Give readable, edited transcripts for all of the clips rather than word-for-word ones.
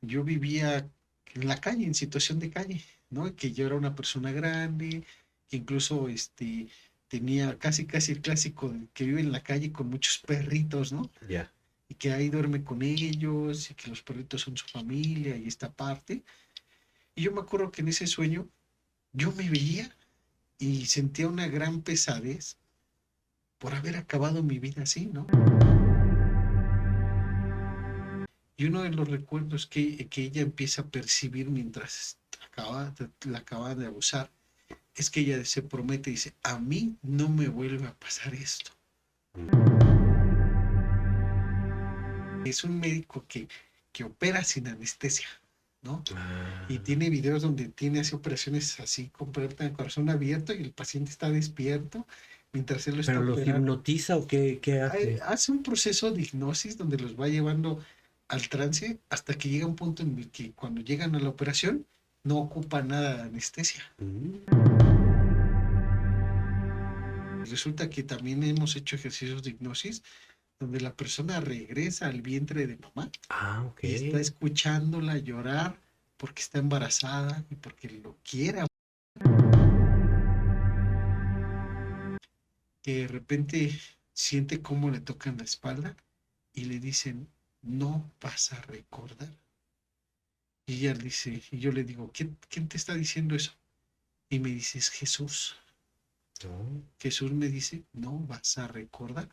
yo vivía en la calle, en situación de calle, ¿no? Que yo era una persona grande, que incluso tenía casi el clásico que vive en la calle con muchos perritos, ¿no? Ya. Y que ahí duerme con ellos y que los perritos son su familia y esta parte. Y yo me acuerdo que en ese sueño yo me veía y sentía una gran pesadez por haber acabado mi vida así, ¿no? Y uno de los recuerdos que ella empieza a percibir mientras la acaba de abusar es que ella se promete y dice, a mí no me vuelve a pasar esto. Es un médico que opera sin anestesia, ¿no? Y Ah, tiene videos donde tiene hace operaciones así completamente el corazón abierto y el paciente está despierto mientras él lo está ¿pero los operando. hipnotiza o qué hace? Hace un proceso de hipnosis donde los va llevando al trance hasta que llega un punto en el que cuando llegan a la operación no ocupa nada de anestesia. Mm. Resulta que también hemos hecho ejercicios de hipnosis donde la persona regresa al vientre de mamá Ah, ok. y está escuchándola llorar porque está embarazada y porque lo quiere, que de repente siente cómo le tocan la espalda y le dicen, no vas a recordar. Y ella dice, y yo le digo, ¿quién te está diciendo eso? Y me dice, es Jesús. No. Jesús me dice, no vas a recordar.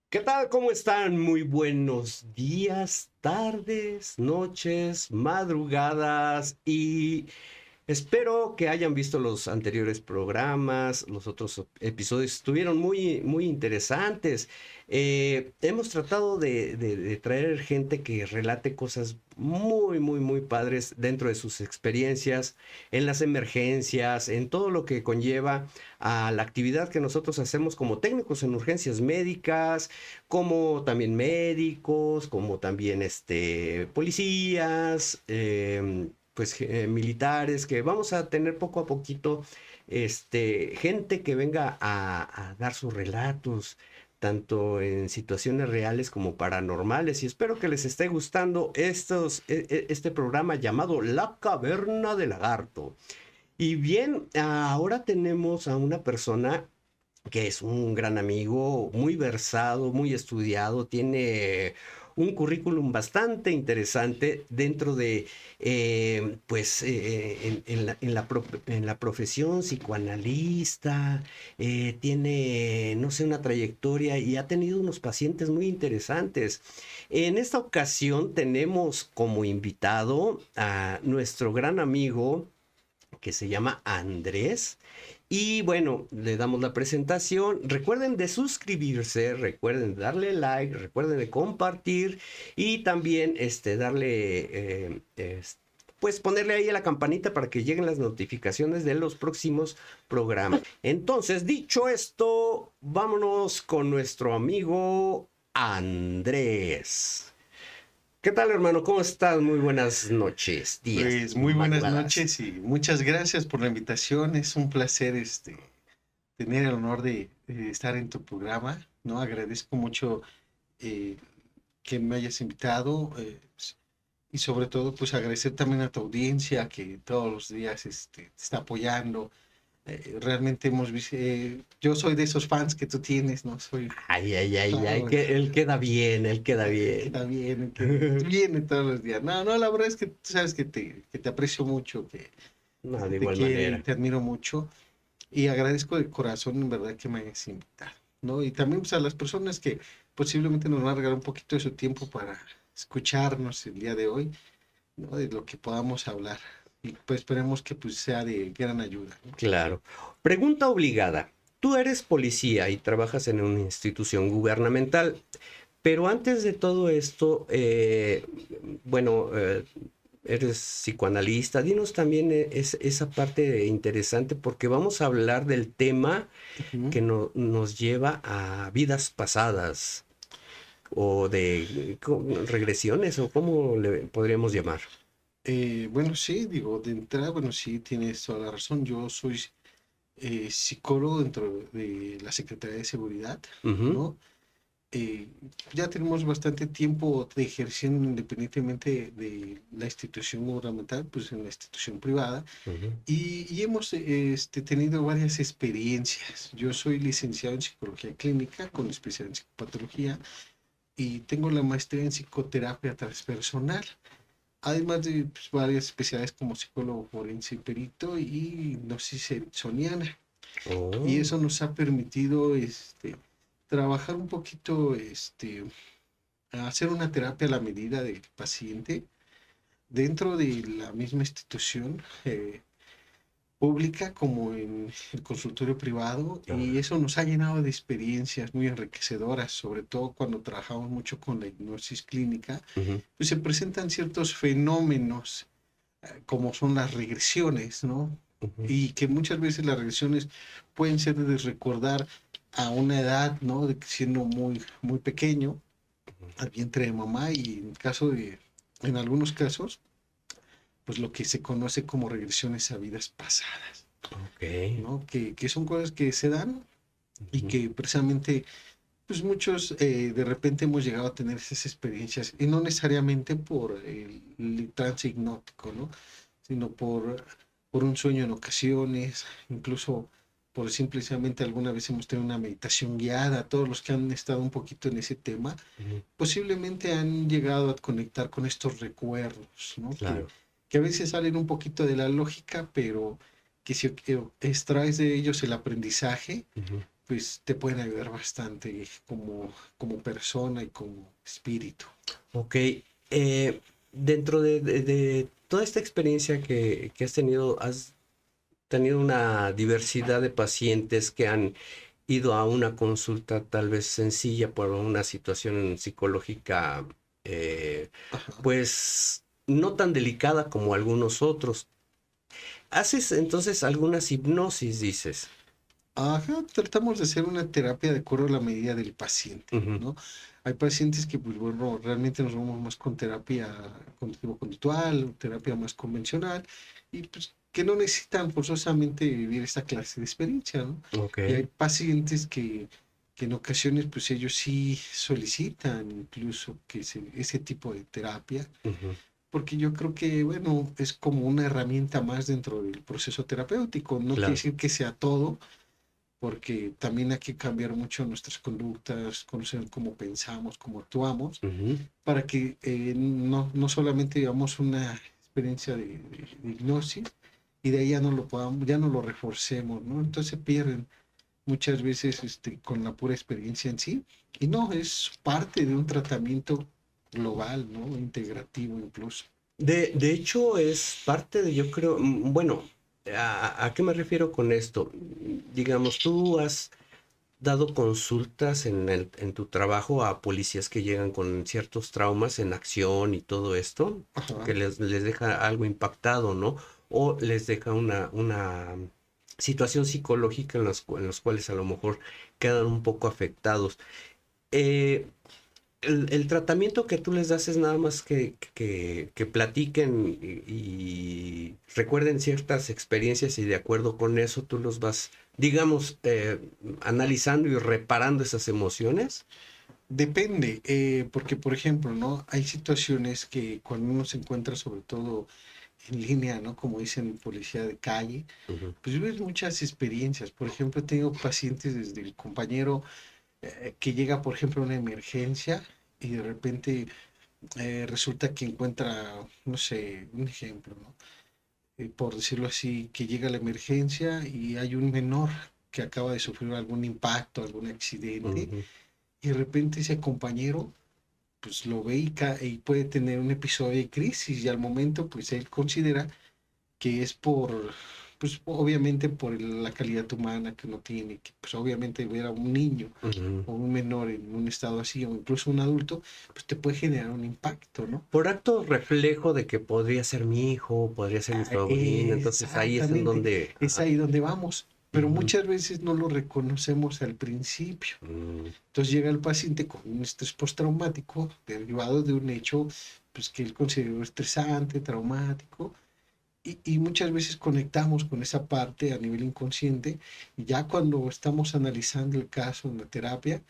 ¿Qué tal? ¿Cómo están? Muy buenos días, tardes, noches, madrugadas y espero que hayan visto los anteriores programas, los otros episodios estuvieron muy interesantes. Hemos tratado de traer gente que relate cosas muy padres dentro de sus experiencias, en las emergencias, en todo lo que conlleva a la actividad que nosotros hacemos como técnicos en urgencias médicas, como también médicos, como también policías, pues militares, que vamos a tener poco a poquito gente que venga a dar sus relatos, tanto en situaciones reales como paranormales. Y espero que les esté gustando este programa llamado La Caverna del Lagarto. Y bien, ahora tenemos a una persona que es un gran amigo, muy versado, muy estudiado, tiene un currículum bastante interesante dentro de, pues, en la profesión psicoanalista, tiene, no sé, una trayectoria y ha tenido unos pacientes muy interesantes. En esta ocasión tenemos como invitado a nuestro gran amigo que se llama Andrés. Y bueno, le damos la presentación. Recuerden de suscribirse, recuerden de darle like, recuerden de compartir y también pues ponerle ahí a la campanita para que lleguen las notificaciones de los próximos programas. Entonces, dicho esto, vámonos con nuestro amigo Andrés. ¿Qué tal, hermano? ¿Cómo estás? Muy buenas noches, días, Pues muy buenas madrugadas. noches y muchas gracias por la invitación. Es un placer tener el honor de estar en tu programa, ¿no? Agradezco mucho eh, que me hayas invitado y sobre todo pues agradecer también a tu audiencia que todos los días te está apoyando. Realmente hemos visto, yo soy de esos fans que tú tienes, ¿no? Soy, Ay, ay, ay, ay, claro, que él queda bien, él queda queda bien. bien, que viene todos los días. No, no, la verdad es que tú sabes que te aprecio mucho, No, que de te igual quiere y manera. te admiro mucho y agradezco de corazón en verdad que me hayas invitado, ¿no? Y también pues a las personas que posiblemente nos van a regalar un poquito de su tiempo para escucharnos el día de hoy, ¿no? De lo que podamos hablar y pues esperemos que pues sea de gran ayuda, ¿no? Claro. Pregunta obligada. Tú eres policía y trabajas en una institución gubernamental, pero antes de todo esto, bueno, eres psicoanalista. Dinos también esa parte interesante porque vamos a hablar del tema Ujú. que nos lleva a vidas pasadas o de regresiones o cómo le podríamos llamar. Bueno, sí, digo, de entrada, bueno, sí, tienes toda la razón. Yo soy psicólogo dentro de la Secretaría de Seguridad, Ujú, ¿no? eh, ya tenemos bastante tiempo de ejerciendo independientemente de la institución gubernamental, pues en la institución privada, ujú. y hemos tenido varias experiencias. Yo soy licenciado en psicología clínica con especialidad en psicopatología y tengo la maestría en psicoterapia transpersonal, además de pues, varias especialidades como psicólogo forense y perito y hipnosis ericksoniana. Y Oh, eso nos ha permitido trabajar un poquito, hacer una terapia a la medida del paciente dentro de la misma institución pública como en el consultorio privado, y ah, eso nos ha llenado de experiencias muy enriquecedoras, sobre todo cuando trabajamos mucho con la hipnosis clínica, ujú, pues se presentan ciertos fenómenos como son las regresiones, ¿no? ujú, Y que muchas veces las regresiones pueden ser de recordar a una edad, ¿no? De que siendo muy, muy pequeño, al vientre de mamá, y en caso en algunos casos, pues lo que se conoce como regresiones a vidas pasadas, ok. ¿no? Que son cosas que se dan y Ujú, que precisamente, pues muchos de repente hemos llegado a tener esas experiencias, y no necesariamente por el trance hipnótico, ¿no? Sino por un sueño en ocasiones, incluso por simplemente alguna vez hemos tenido una meditación guiada. Todos los que han estado un poquito en ese tema ujú, posiblemente han llegado a conectar con estos recuerdos, ¿no? claro. Que a veces salen un poquito de la lógica, pero que si extraes de ellos el aprendizaje, Ujú. pues te pueden ayudar bastante como persona y como espíritu. Ok. Dentro de toda esta experiencia que has tenido una diversidad de pacientes que han ido a una consulta tal vez sencilla por una situación psicológica, eh, Ajá. pues no tan delicada como algunos otros. ¿Haces entonces algunas hipnosis, dices? Ajá, tratamos de hacer una terapia de acuerdo a la medida del paciente, Ujú, ¿no? Hay pacientes que, pues bueno, realmente nos vamos más con terapia cognitivo-conductual, terapia más convencional, y pues que no necesitan forzosamente vivir esta clase de experiencia, ¿no? ok. Y hay pacientes que en ocasiones, pues ellos sí solicitan incluso ese tipo de terapia, Ujú, porque yo creo que, bueno, es como una herramienta más dentro del proceso terapéutico. No quiere claro. decir que sea todo, porque también hay que cambiar mucho nuestras conductas, conocer cómo pensamos, cómo actuamos, Ujú, para que no solamente vivamos una experiencia de hipnosis y de ahí ya no lo podamos, ya no lo reforcemos, ¿no? Entonces se pierden muchas veces con la pura experiencia en sí, y no, es parte de un tratamiento global, ¿no? Integrativo incluso. de hecho, es parte de, yo creo, bueno, ¿a qué me refiero con esto? Digamos, tú has dado consultas en tu trabajo a policías que llegan con ciertos traumas en acción y todo esto, Ajá. que les deja algo impactado, ¿no? O les deja una situación psicológica en los cuales a lo mejor quedan un poco afectados. Eh, el tratamiento que tú les das es nada más que platiquen y recuerden ciertas experiencias y de acuerdo con eso tú los vas, digamos, analizando y reparando esas emociones. Depende, porque por ejemplo, ¿no? Hay situaciones que cuando uno se encuentra sobre todo en línea, ¿no? Como dicen policía de calle, Ujú, pues vives muchas experiencias. Por ejemplo, tengo pacientes desde el compañero que llega, por ejemplo, a una emergencia y de repente resulta que encuentra, no sé, un ejemplo, ¿no? Por decirlo así, que llega la emergencia y hay un menor que acaba de sufrir algún impacto, algún accidente, ujú. y de repente ese compañero pues lo ve y puede tener un episodio de crisis y al momento pues él considera que es pues obviamente por la calidad humana que uno tiene, que pues obviamente ver a un niño Ujú. o un menor en un estado así o incluso un adulto, pues te puede generar un impacto, ¿no? Por acto reflejo de que podría ser mi hijo, podría ser mi sobrino, entonces ahí es en Exactamente, donde... es Ajá. ahí donde vamos, pero Ujú. muchas veces no lo reconocemos al principio. Mm, Entonces llega el paciente con un estrés postraumático derivado de un hecho pues, que él consideró estresante, traumático, y muchas veces conectamos con esa parte a nivel inconsciente, y ya cuando estamos analizando el caso en la terapia,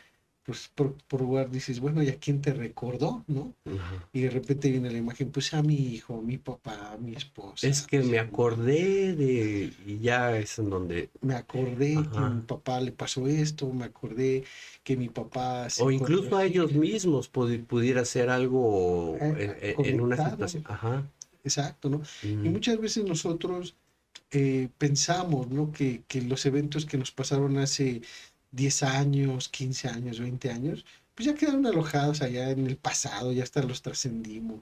pues por lugar dices, bueno, ¿y a quién te recordó, no? ajá. Y de repente viene la imagen, pues a mi hijo, mi papá, mi Es esposa, que mis me hermanos. acordé de... Y ya es en donde... Me acordé que a mi Ajá. papá le pasó esto, me acordé que mi papá se O encontró incluso a así, ellos mismos pudiera ser algo en una conectado, situación. Ajá. exacto, ¿no? Y Mm, muchas veces nosotros pensamos, ¿no? Que los eventos que nos pasaron hace 10 años, 15 años, 20 años, pues ya quedaron alojados allá en el pasado, ya hasta los trascendimos.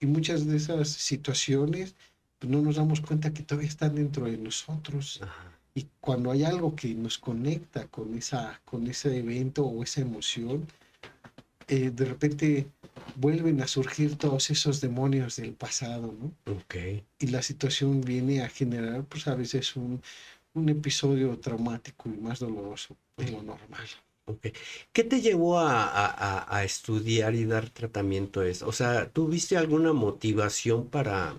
Y muchas de esas situaciones, pues no nos damos cuenta que todavía están dentro de nosotros. ajá. Y cuando hay algo que nos conecta con ese evento o esa emoción, de repente vuelven a surgir todos esos demonios del pasado, ¿no? Ok. Y la situación viene a generar, pues a veces un episodio traumático y más doloroso de lo normal. Ok. ¿Qué te llevó a estudiar y dar tratamiento a eso? O sea, ¿tuviste alguna motivación para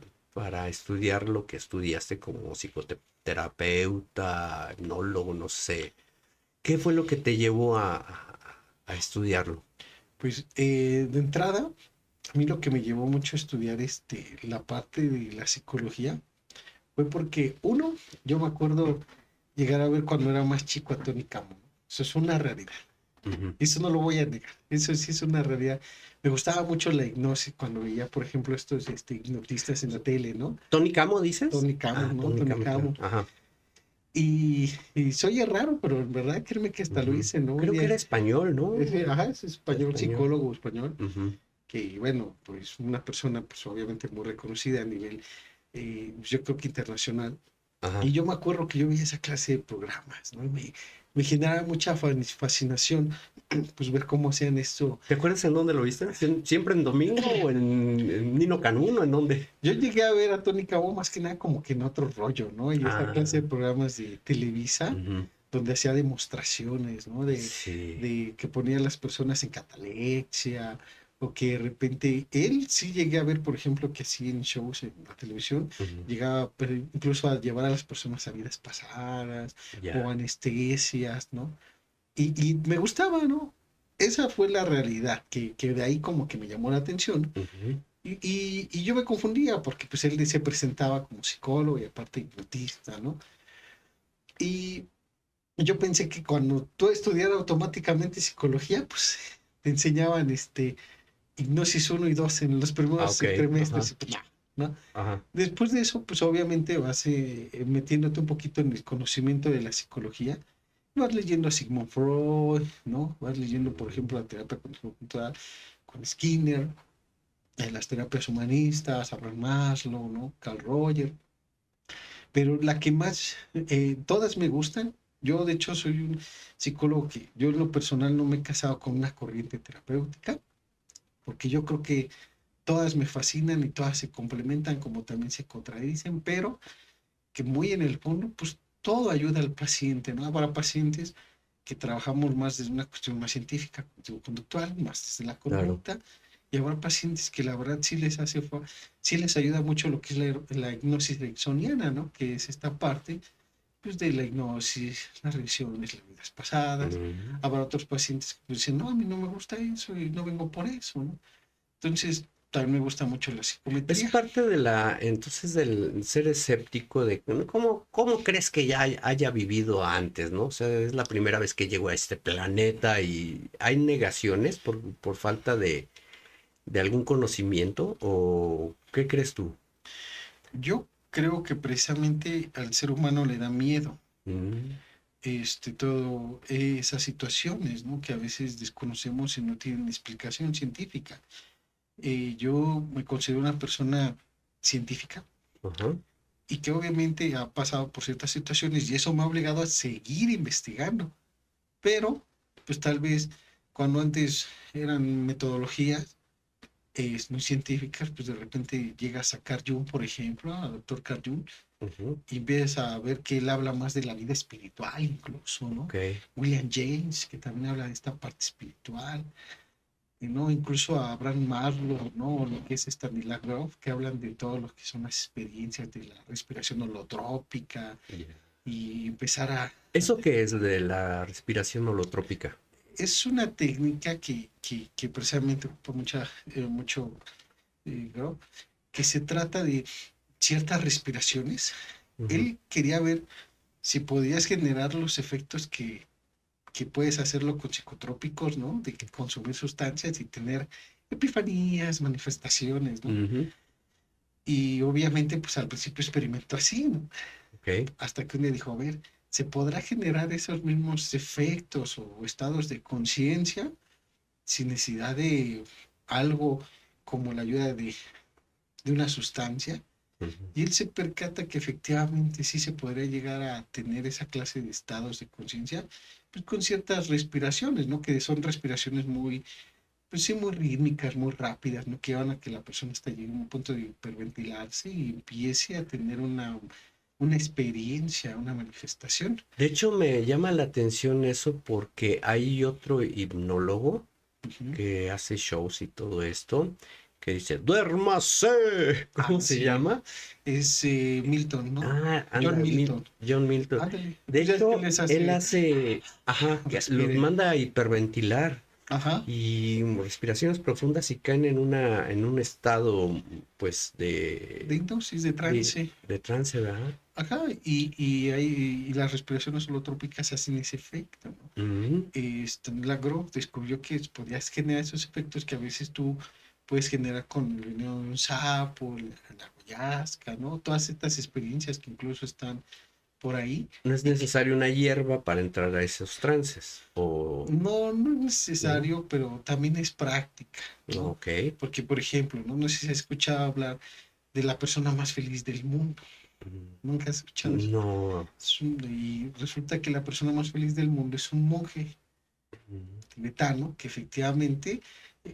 estudiar lo que estudiaste como psicoterapeuta, etnólogo, no sé? ¿Qué fue lo que te llevó a estudiarlo? Pues de entrada, a mí lo que me llevó mucho a estudiar la parte de la psicología fue porque, uno, yo me acuerdo llegar a ver cuando era más chico a Tony Camo. Eso es una realidad. Ujú. Eso no lo voy a negar. Eso sí es una realidad. Me gustaba mucho la hipnosis cuando veía, por ejemplo, estos hipnotistas en la tele, ¿no? ¿Tony Camo dices? Tony Camo, Ah, ¿no? Tony Tony Camo, claro. Camo. Ajá. Y se oye raro, pero en verdad créeme que hasta lo Ujú. hice, ¿no? Un Creo que día, era español, ¿no? ajá, es español, Español. psicólogo español, Ujú. que bueno, pues una persona pues obviamente muy reconocida a nivel, yo creo que internacional. Ajá. Y yo me acuerdo que yo veía esa clase de programas, ¿no? Me generaba mucha fascinación, pues ver cómo hacían esto. ¿Te acuerdas en dónde lo viste? ¿Siempre en domingo o en Nino Canún o en dónde? Yo llegué a ver a Tony Cabo más que nada como que en otro rollo, ¿no? Y esa clase Ah, de programas de Televisa, ujú. donde hacía demostraciones, ¿no? Sí. De que ponía a las personas en catalepsia, o que de repente, él sí llegué a ver, por ejemplo, que así en shows en la televisión, Ujú. llegaba incluso a llevar a las personas a vidas pasadas, o Ya. anestesias, ¿no? Y me gustaba, ¿no? Esa fue la realidad, que de ahí como que me llamó la atención. Ujú. Y yo me confundía porque pues él se presentaba como psicólogo y aparte hipnotista, ¿no? Y yo pensé que cuando tú estudiaras automáticamente psicología, pues te enseñaban hipnosis uno y 2 en los Ah, primeros ok. trimestres, Ajá. y pues no, ¿no? Ajá. Después de eso, pues obviamente vas metiéndote un poquito en el conocimiento de la psicología, vas leyendo a Sigmund Freud, ¿no? Vas leyendo, por ejemplo, la terapia conductual con Skinner, las terapias humanistas, Abraham Maslow, ¿no? Carl Rogers, pero la que más, todas me gustan. Yo, de hecho, soy un psicólogo que yo en lo personal no me he casado con una corriente terapéutica, porque yo creo que todas me fascinan y todas se complementan como también se contradicen, pero que muy en el fondo, pues todo ayuda al paciente, ¿no? Habrá pacientes que trabajamos más desde una cuestión más científica, conductual, más desde la Claro. conducta, y habrá pacientes que la verdad sí les sí les ayuda mucho lo que es la hipnosis ericksoniana, ¿no? Que es esta parte pues, de la hipnosis, las regresiones, las vidas pasadas. Mm. Habrá otros pacientes que dicen, no, a mí no me gusta eso y no vengo por eso, ¿no? Entonces, también me gusta mucho la Es psicometría. parte de entonces del ser escéptico de cómo crees que ya haya vivido antes, ¿no? O sea, es la primera vez que llego a este planeta y hay negaciones por falta de algún conocimiento, ¿o qué crees tú? Yo creo que precisamente al ser humano le da miedo Mm, todo esas situaciones, ¿no? Que a veces desconocemos y no tienen explicación científica. Yo me considero una persona científica ajá. y que obviamente ha pasado por ciertas situaciones y eso me ha obligado a seguir investigando. Pero, pues tal vez cuando antes eran metodologías muy científicas, pues de repente llegas a Carl Jung, por ejemplo, a doctor Carl Jung, Ujú. y empiezas a ver que él habla más de la vida espiritual incluso, ¿no? Ok. William James, que también habla de esta parte espiritual, ¿no? Incluso a Abraham Maslow, ¿no? Lo que es Stanislav Grof, que hablan de todo lo que son las experiencias de la respiración holotrópica Ya. y empezar a... ¿Eso qué es de la respiración holotrópica? Es una técnica que precisamente ocupa mucho Grof, que se trata de ciertas respiraciones. Ujú. Él quería ver si podías generar los efectos que puedes hacerlo con psicotrópicos, ¿no? De que consumir sustancias y tener epifanías, manifestaciones, ¿no? Ujú. Y obviamente, pues al principio experimentó así, ¿no? Ok. Hasta que un día dijo, a ver, ¿se podrá generar esos mismos efectos o estados de conciencia sin necesidad de algo como la ayuda de una sustancia? Ujú. Y él se percata que efectivamente sí se podría llegar a tener esa clase de estados de conciencia, pues con ciertas respiraciones, ¿no? Que son respiraciones muy, pues sí, muy rítmicas, muy rápidas, ¿no? Que van a que la persona está llegando a un punto de hiperventilarse y empiece a tener una experiencia, una manifestación. De hecho, me llama la atención eso porque hay otro hipnólogo Ujú. que hace shows y todo esto, que dice, ¡duérmase! Ah, ¿Cómo se sí, llama? es Milton, ¿no? Ah, John anda, Milton. John Milton. Ándale, De pues ya es que hecho, les él hace, hace, ajá, que los respire. manda a hiperventilar Ajá, y respiraciones profundas y caen en un estado, pues, de hipnosis, de trance. de trance, ¿verdad? Ajá, y las respiraciones holotrópicas hacen ese efecto, ¿no? Ujú. La Grof descubrió que podías generar esos efectos que a veces tú puedes generar con el veneno de un sapo, la ayahuasca, ¿no? Todas estas experiencias que incluso están por ahí No es y que necesario una hierba para entrar a esos trances, o, no es ¿no? necesario, pero también es práctica, ¿no? Ok. Porque, por ejemplo, no sé si has escuchado hablar de la persona más feliz del mundo. Nunca has escuchado eso. No. Y resulta que la persona más feliz del mundo es un monje tibetano que efectivamente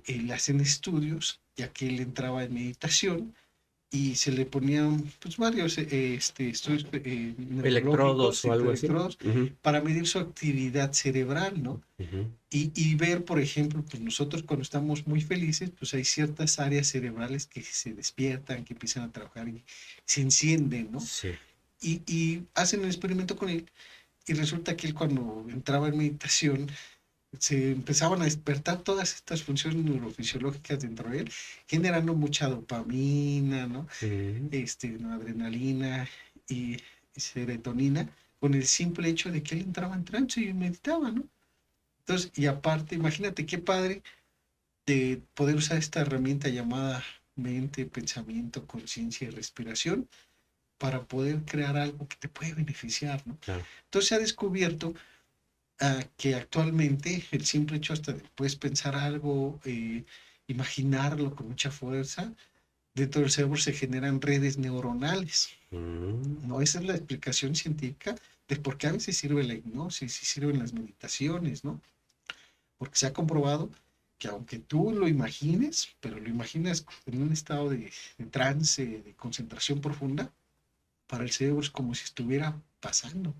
le hacen estudios, ya que él entraba en meditación y se le ponían pues, varios estudios Electrodos neurológicos y o algo así. electrodos Ujú. para medir su actividad cerebral, ¿no? Ujú. Y ver, por ejemplo, pues nosotros cuando estamos muy felices, pues hay ciertas áreas cerebrales que se despiertan, que empiezan a trabajar y se encienden, ¿no? Sí. Y hacen el experimento con él y resulta que él cuando entraba en meditación se empezaban a despertar todas estas funciones neurofisiológicas dentro de él, generando mucha dopamina, ¿no? Ujú. ¿No? Adrenalina y, y serotonina, con el simple hecho de que él entraba en trance y meditaba, ¿no? Entonces, y aparte, imagínate qué padre de poder usar esta herramienta llamada mente, pensamiento, conciencia y respiración para poder crear algo que te puede beneficiar, ¿no? Claro. Entonces se ha descubierto que actualmente el simple hecho hasta de puedes pensar algo, imaginarlo con mucha fuerza, dentro del cerebro se generan redes neuronales, Mm. ¿no? Esa es la explicación científica de por qué a veces sirve la hipnosis y sirven las meditaciones, ¿no? Porque se ha comprobado que aunque tú lo imagines, pero lo imaginas en un estado de trance, de concentración profunda, para el cerebro es como si estuviera pasando.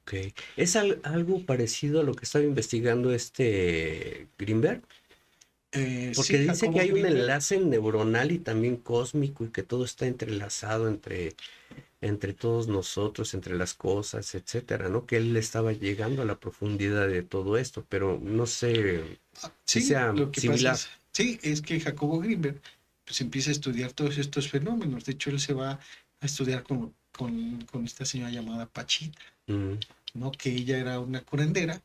Ok. ¿Es algo parecido a lo que estaba investigando este Greenberg? Porque Sí, dice que Jacobo hay un Greenberg. enlace neuronal y también cósmico y que todo está entrelazado entre todos nosotros, entre las cosas, etcétera, ¿no? Que él estaba llegando a la profundidad de todo esto, pero no sé si Sí, sea lo que pasa similar. es, sí, es que Jacobo Greenberg pues empieza a estudiar todos estos fenómenos. De hecho, él se va a estudiar con esta señora llamada Pachita, Mm, ¿no? Que ella era una curandera,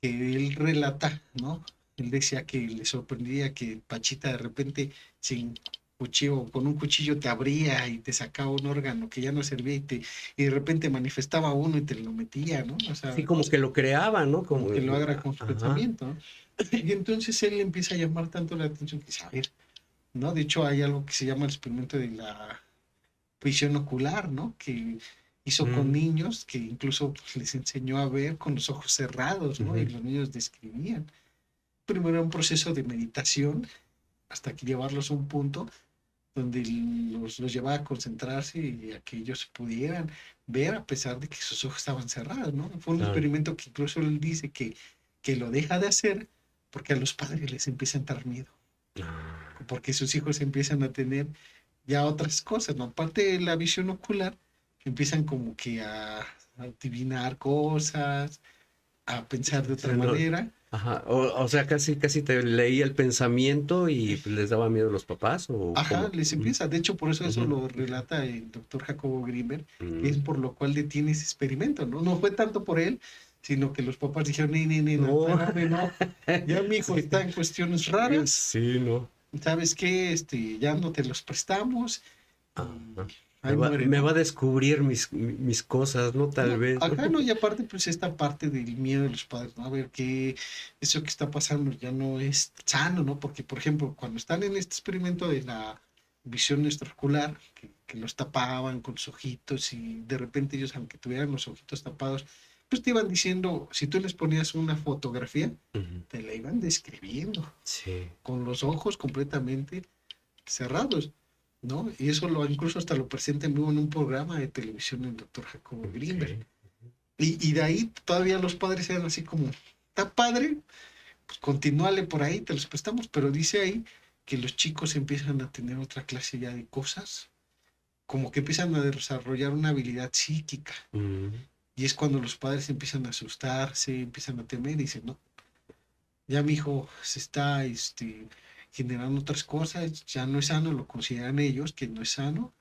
que él relata, ¿no? Él decía que le sorprendía que Pachita de repente sin cuchillo, con un cuchillo te abría y te sacaba un órgano que ya no servía y de repente manifestaba uno y te lo metía, ¿no? O sí, sea, como que lo creaba, ¿no? como que lo haga con su Ajá. pensamiento, ¿no? Y entonces él empieza a llamar tanto la atención que dice, a ver, ¿no? De hecho hay algo que se llama el experimento de la visión ocular, ¿no? Que hizo con Mm, niños, que incluso pues, les enseñó a ver con los ojos cerrados, ¿no? Y ujú. los niños describían. Primero era un proceso de meditación hasta que llevarlos a un punto donde los llevaba a concentrarse y a que ellos pudieran ver a pesar de que sus ojos estaban cerrados, ¿no? Fue un Claro. experimento que incluso él dice que lo deja de hacer porque a los padres les empieza a entrar miedo, Ah, porque sus hijos empiezan a tener ya otras cosas, ¿no? Aparte de la visión ocular, empiezan como que a adivinar cosas, a pensar de o otra sea, no, manera. ajá. O sea, casi, casi te leía el pensamiento y pues, les daba miedo a los papás o Ajá, cómo. les Ujú, empieza. De hecho, por eso ujú, lo relata el doctor Jacobo Grimberg, que es mm. por lo cual detiene ese experimento, ¿no? No fue tanto por él, sino que los papás dijeron, no, No, espérame, no, ya mi hijo sí, está en cuestiones raras, sí, no. ¿sabes qué? Ya no te los prestamos y Ajá. ahí muere, Me va ¿no? a descubrir mis cosas, ¿no? Tal No, vez, ¿no? acá no, y aparte, pues esta parte del miedo de los padres, ¿no? A ver que eso que está pasando ya no es sano, ¿no? Porque, por ejemplo, cuando están en este experimento de la visión extraocular, que los tapaban con los ojitos y de repente ellos, aunque tuvieran los ojitos tapados, pues te iban diciendo, si tú les ponías una fotografía, Ujú. te la iban describiendo Sí, con los ojos completamente cerrados, ¿no? Y eso lo incluso hasta lo presenta en vivo en un programa de televisión el doctor Jacobo Greenberg. ok. Y de ahí todavía los padres eran así como, está padre, pues continúale por ahí, te los prestamos, pero dice ahí que los chicos empiezan a tener otra clase ya de cosas, como que empiezan a desarrollar una habilidad psíquica. Mm, Y es cuando los padres empiezan a asustarse, empiezan a temer y dicen, no, ya mi hijo se está generando otras cosas, ya no es sano, lo consideran ellos que no es sano,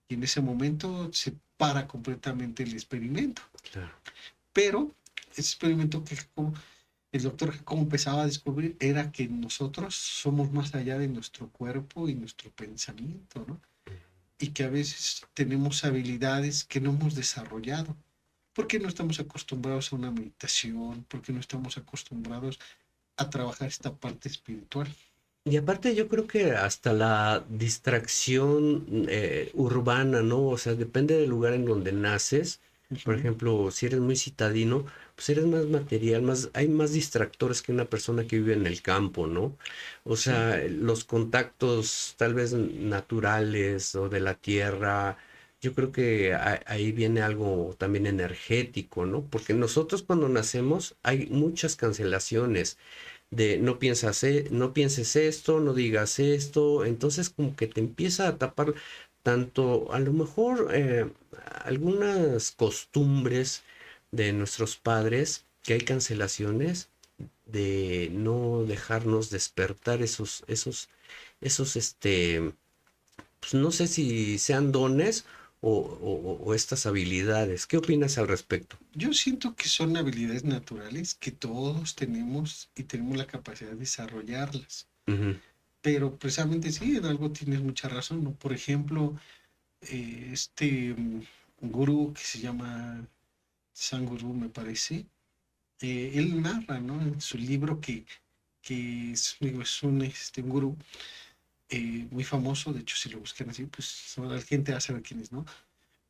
y en ese momento se para completamente el experimento. claro. Pero ese experimento que el doctor Jacobo empezaba a descubrir era que nosotros somos más allá de nuestro cuerpo y nuestro pensamiento, ¿no? Y que a veces tenemos habilidades que no hemos desarrollado. Porque no estamos acostumbrados a una meditación, porque no estamos acostumbrados a trabajar esta parte espiritual. Y aparte yo creo que hasta la distracción urbana, ¿no? O sea, depende del lugar en donde naces. Uh Por -huh. ejemplo, si eres muy citadino, pues eres más material, hay más distractores que una persona que vive en el campo, ¿no? O Sí, sea, los contactos tal vez naturales o de la tierra, yo creo que ahí viene algo también energético, ¿no? Porque nosotros cuando nacemos hay muchas cancelaciones de no pienses esto, no digas esto, entonces como que te empieza a tapar tanto, a lo mejor algunas costumbres de nuestros padres, que hay cancelaciones de no dejarnos despertar pues no sé si sean dones o estas habilidades. ¿Qué opinas al respecto? yo siento que son habilidades naturales que todos tenemos y tenemos la capacidad de desarrollarlas. Ujú, Pero precisamente sí, en algo tienes mucha razón, ¿no? Por ejemplo, gurú que se llama Sanguru, me parece, él narra, ¿no? En su libro que es, digo, es un gurú muy famoso, de hecho, si lo buscan así, pues la gente va a saber quién es, ¿no?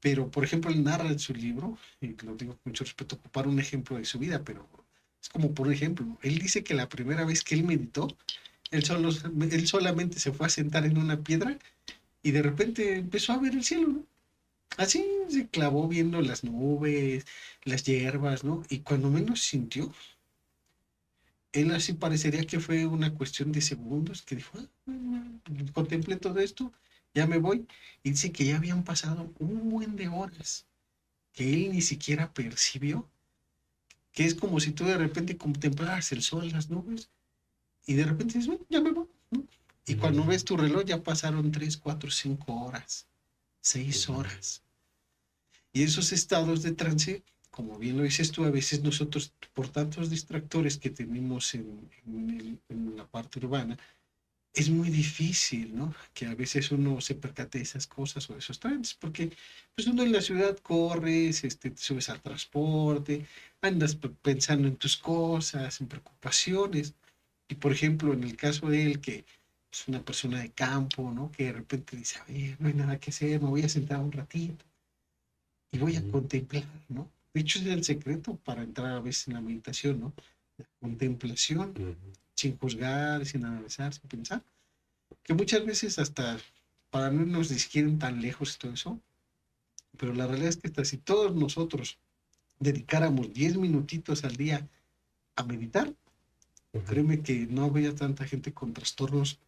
Pero, por ejemplo, él narra en su libro, y lo digo con mucho respeto, ocupar un ejemplo de su vida, pero es como por ejemplo, él dice que la primera vez que él meditó, él solamente se fue a sentar en una piedra y de repente empezó a ver el cielo, ¿no? Así se clavó viendo las nubes, las hierbas, ¿no? Y cuando menos sintió, él así parecería que fue una cuestión de segundos que dijo, contemplé todo esto, ya me voy. Y dice que ya habían pasado un buen de horas que él ni siquiera percibió, que es como si tú de repente contemplaras el sol, las nubes, y de repente dices, bueno, ya me voy, ¿no? Y cuando Ujú, ves tu reloj ya pasaron 3, 4, 5 horas, 6 ujú, horas. Y esos estados de trance, como bien lo dices tú, a veces nosotros, por tantos distractores que tenemos en la parte urbana, es muy difícil, ¿no? Que a veces uno se percate de esas cosas o de esos trances, porque pues uno en la ciudad corres, te subes al transporte, andas pensando en tus cosas, en preocupaciones. Y por ejemplo, en el caso de él, que es una persona de campo, ¿no? Que de repente dice, a ver, no hay nada que hacer, me voy a sentar un ratito y voy a ujú, contemplar, ¿no? De hecho, es el secreto para entrar a veces en la meditación, ¿no? La contemplación, ujú. sin juzgar, sin analizar, sin pensar, que muchas veces hasta para no irnos ni siquiera tan lejos y todo eso, pero la realidad es que hasta si todos nosotros dedicáramos 10 minutitos al día a meditar, Ujú, créeme que no habría tanta gente con trastornos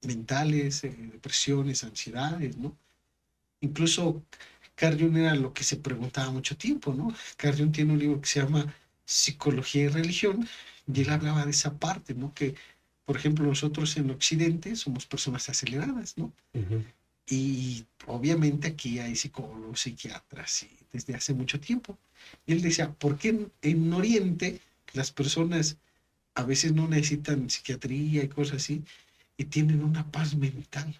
mentales, depresiones, ansiedades, ¿no? Incluso Carl Jung era lo que se preguntaba mucho tiempo, ¿no? Carl Jung tiene un libro que se llama Psicología y Religión, y él ujú, hablaba de esa parte, ¿no? Que, por ejemplo, nosotros en Occidente somos personas aceleradas, ¿no? ujú. Y obviamente aquí hay psicólogos, psiquiatras, y desde hace mucho tiempo. Y él decía, ¿por qué en Oriente las personas a veces no necesitan psiquiatría y cosas así y tienen una paz mental?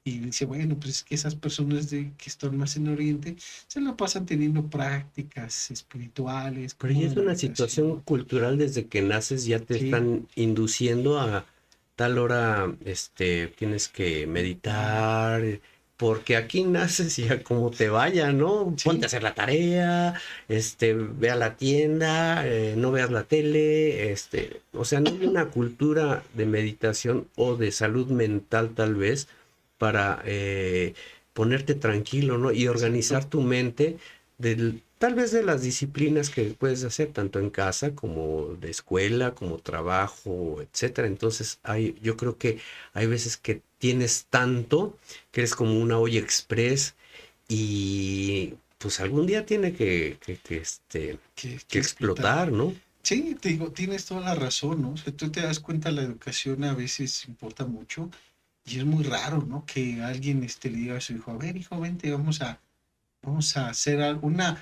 Y dice, bueno, pues es que esas personas que están más en Oriente se la pasan teniendo prácticas espirituales, Pero como ya de es una situación meditación. cultural desde que naces, ya te Sí, están induciendo a tal hora, tienes que meditar. meditar, porque aquí naces y a como te vaya, ¿no? Ponte a Sí, hacer la tarea, ve a la tienda, no veas la tele, o sea, no hay una cultura de meditación o de salud mental tal vez para ponerte tranquilo, ¿no? Y organizar exacto. tu mente tal vez de las disciplinas que puedes hacer tanto en casa como de escuela, como trabajo, etcétera. Entonces, yo creo que hay veces que tienes tanto que eres como una olla express y pues algún día tiene que Que explotar. explotar, ¿no? Sí, te digo, tienes toda la razón, ¿no? O sea, tú te das cuenta, la educación a veces importa mucho y es muy raro, ¿no? Que alguien le diga a su hijo, a ver, hijo, vente, vamos a hacer una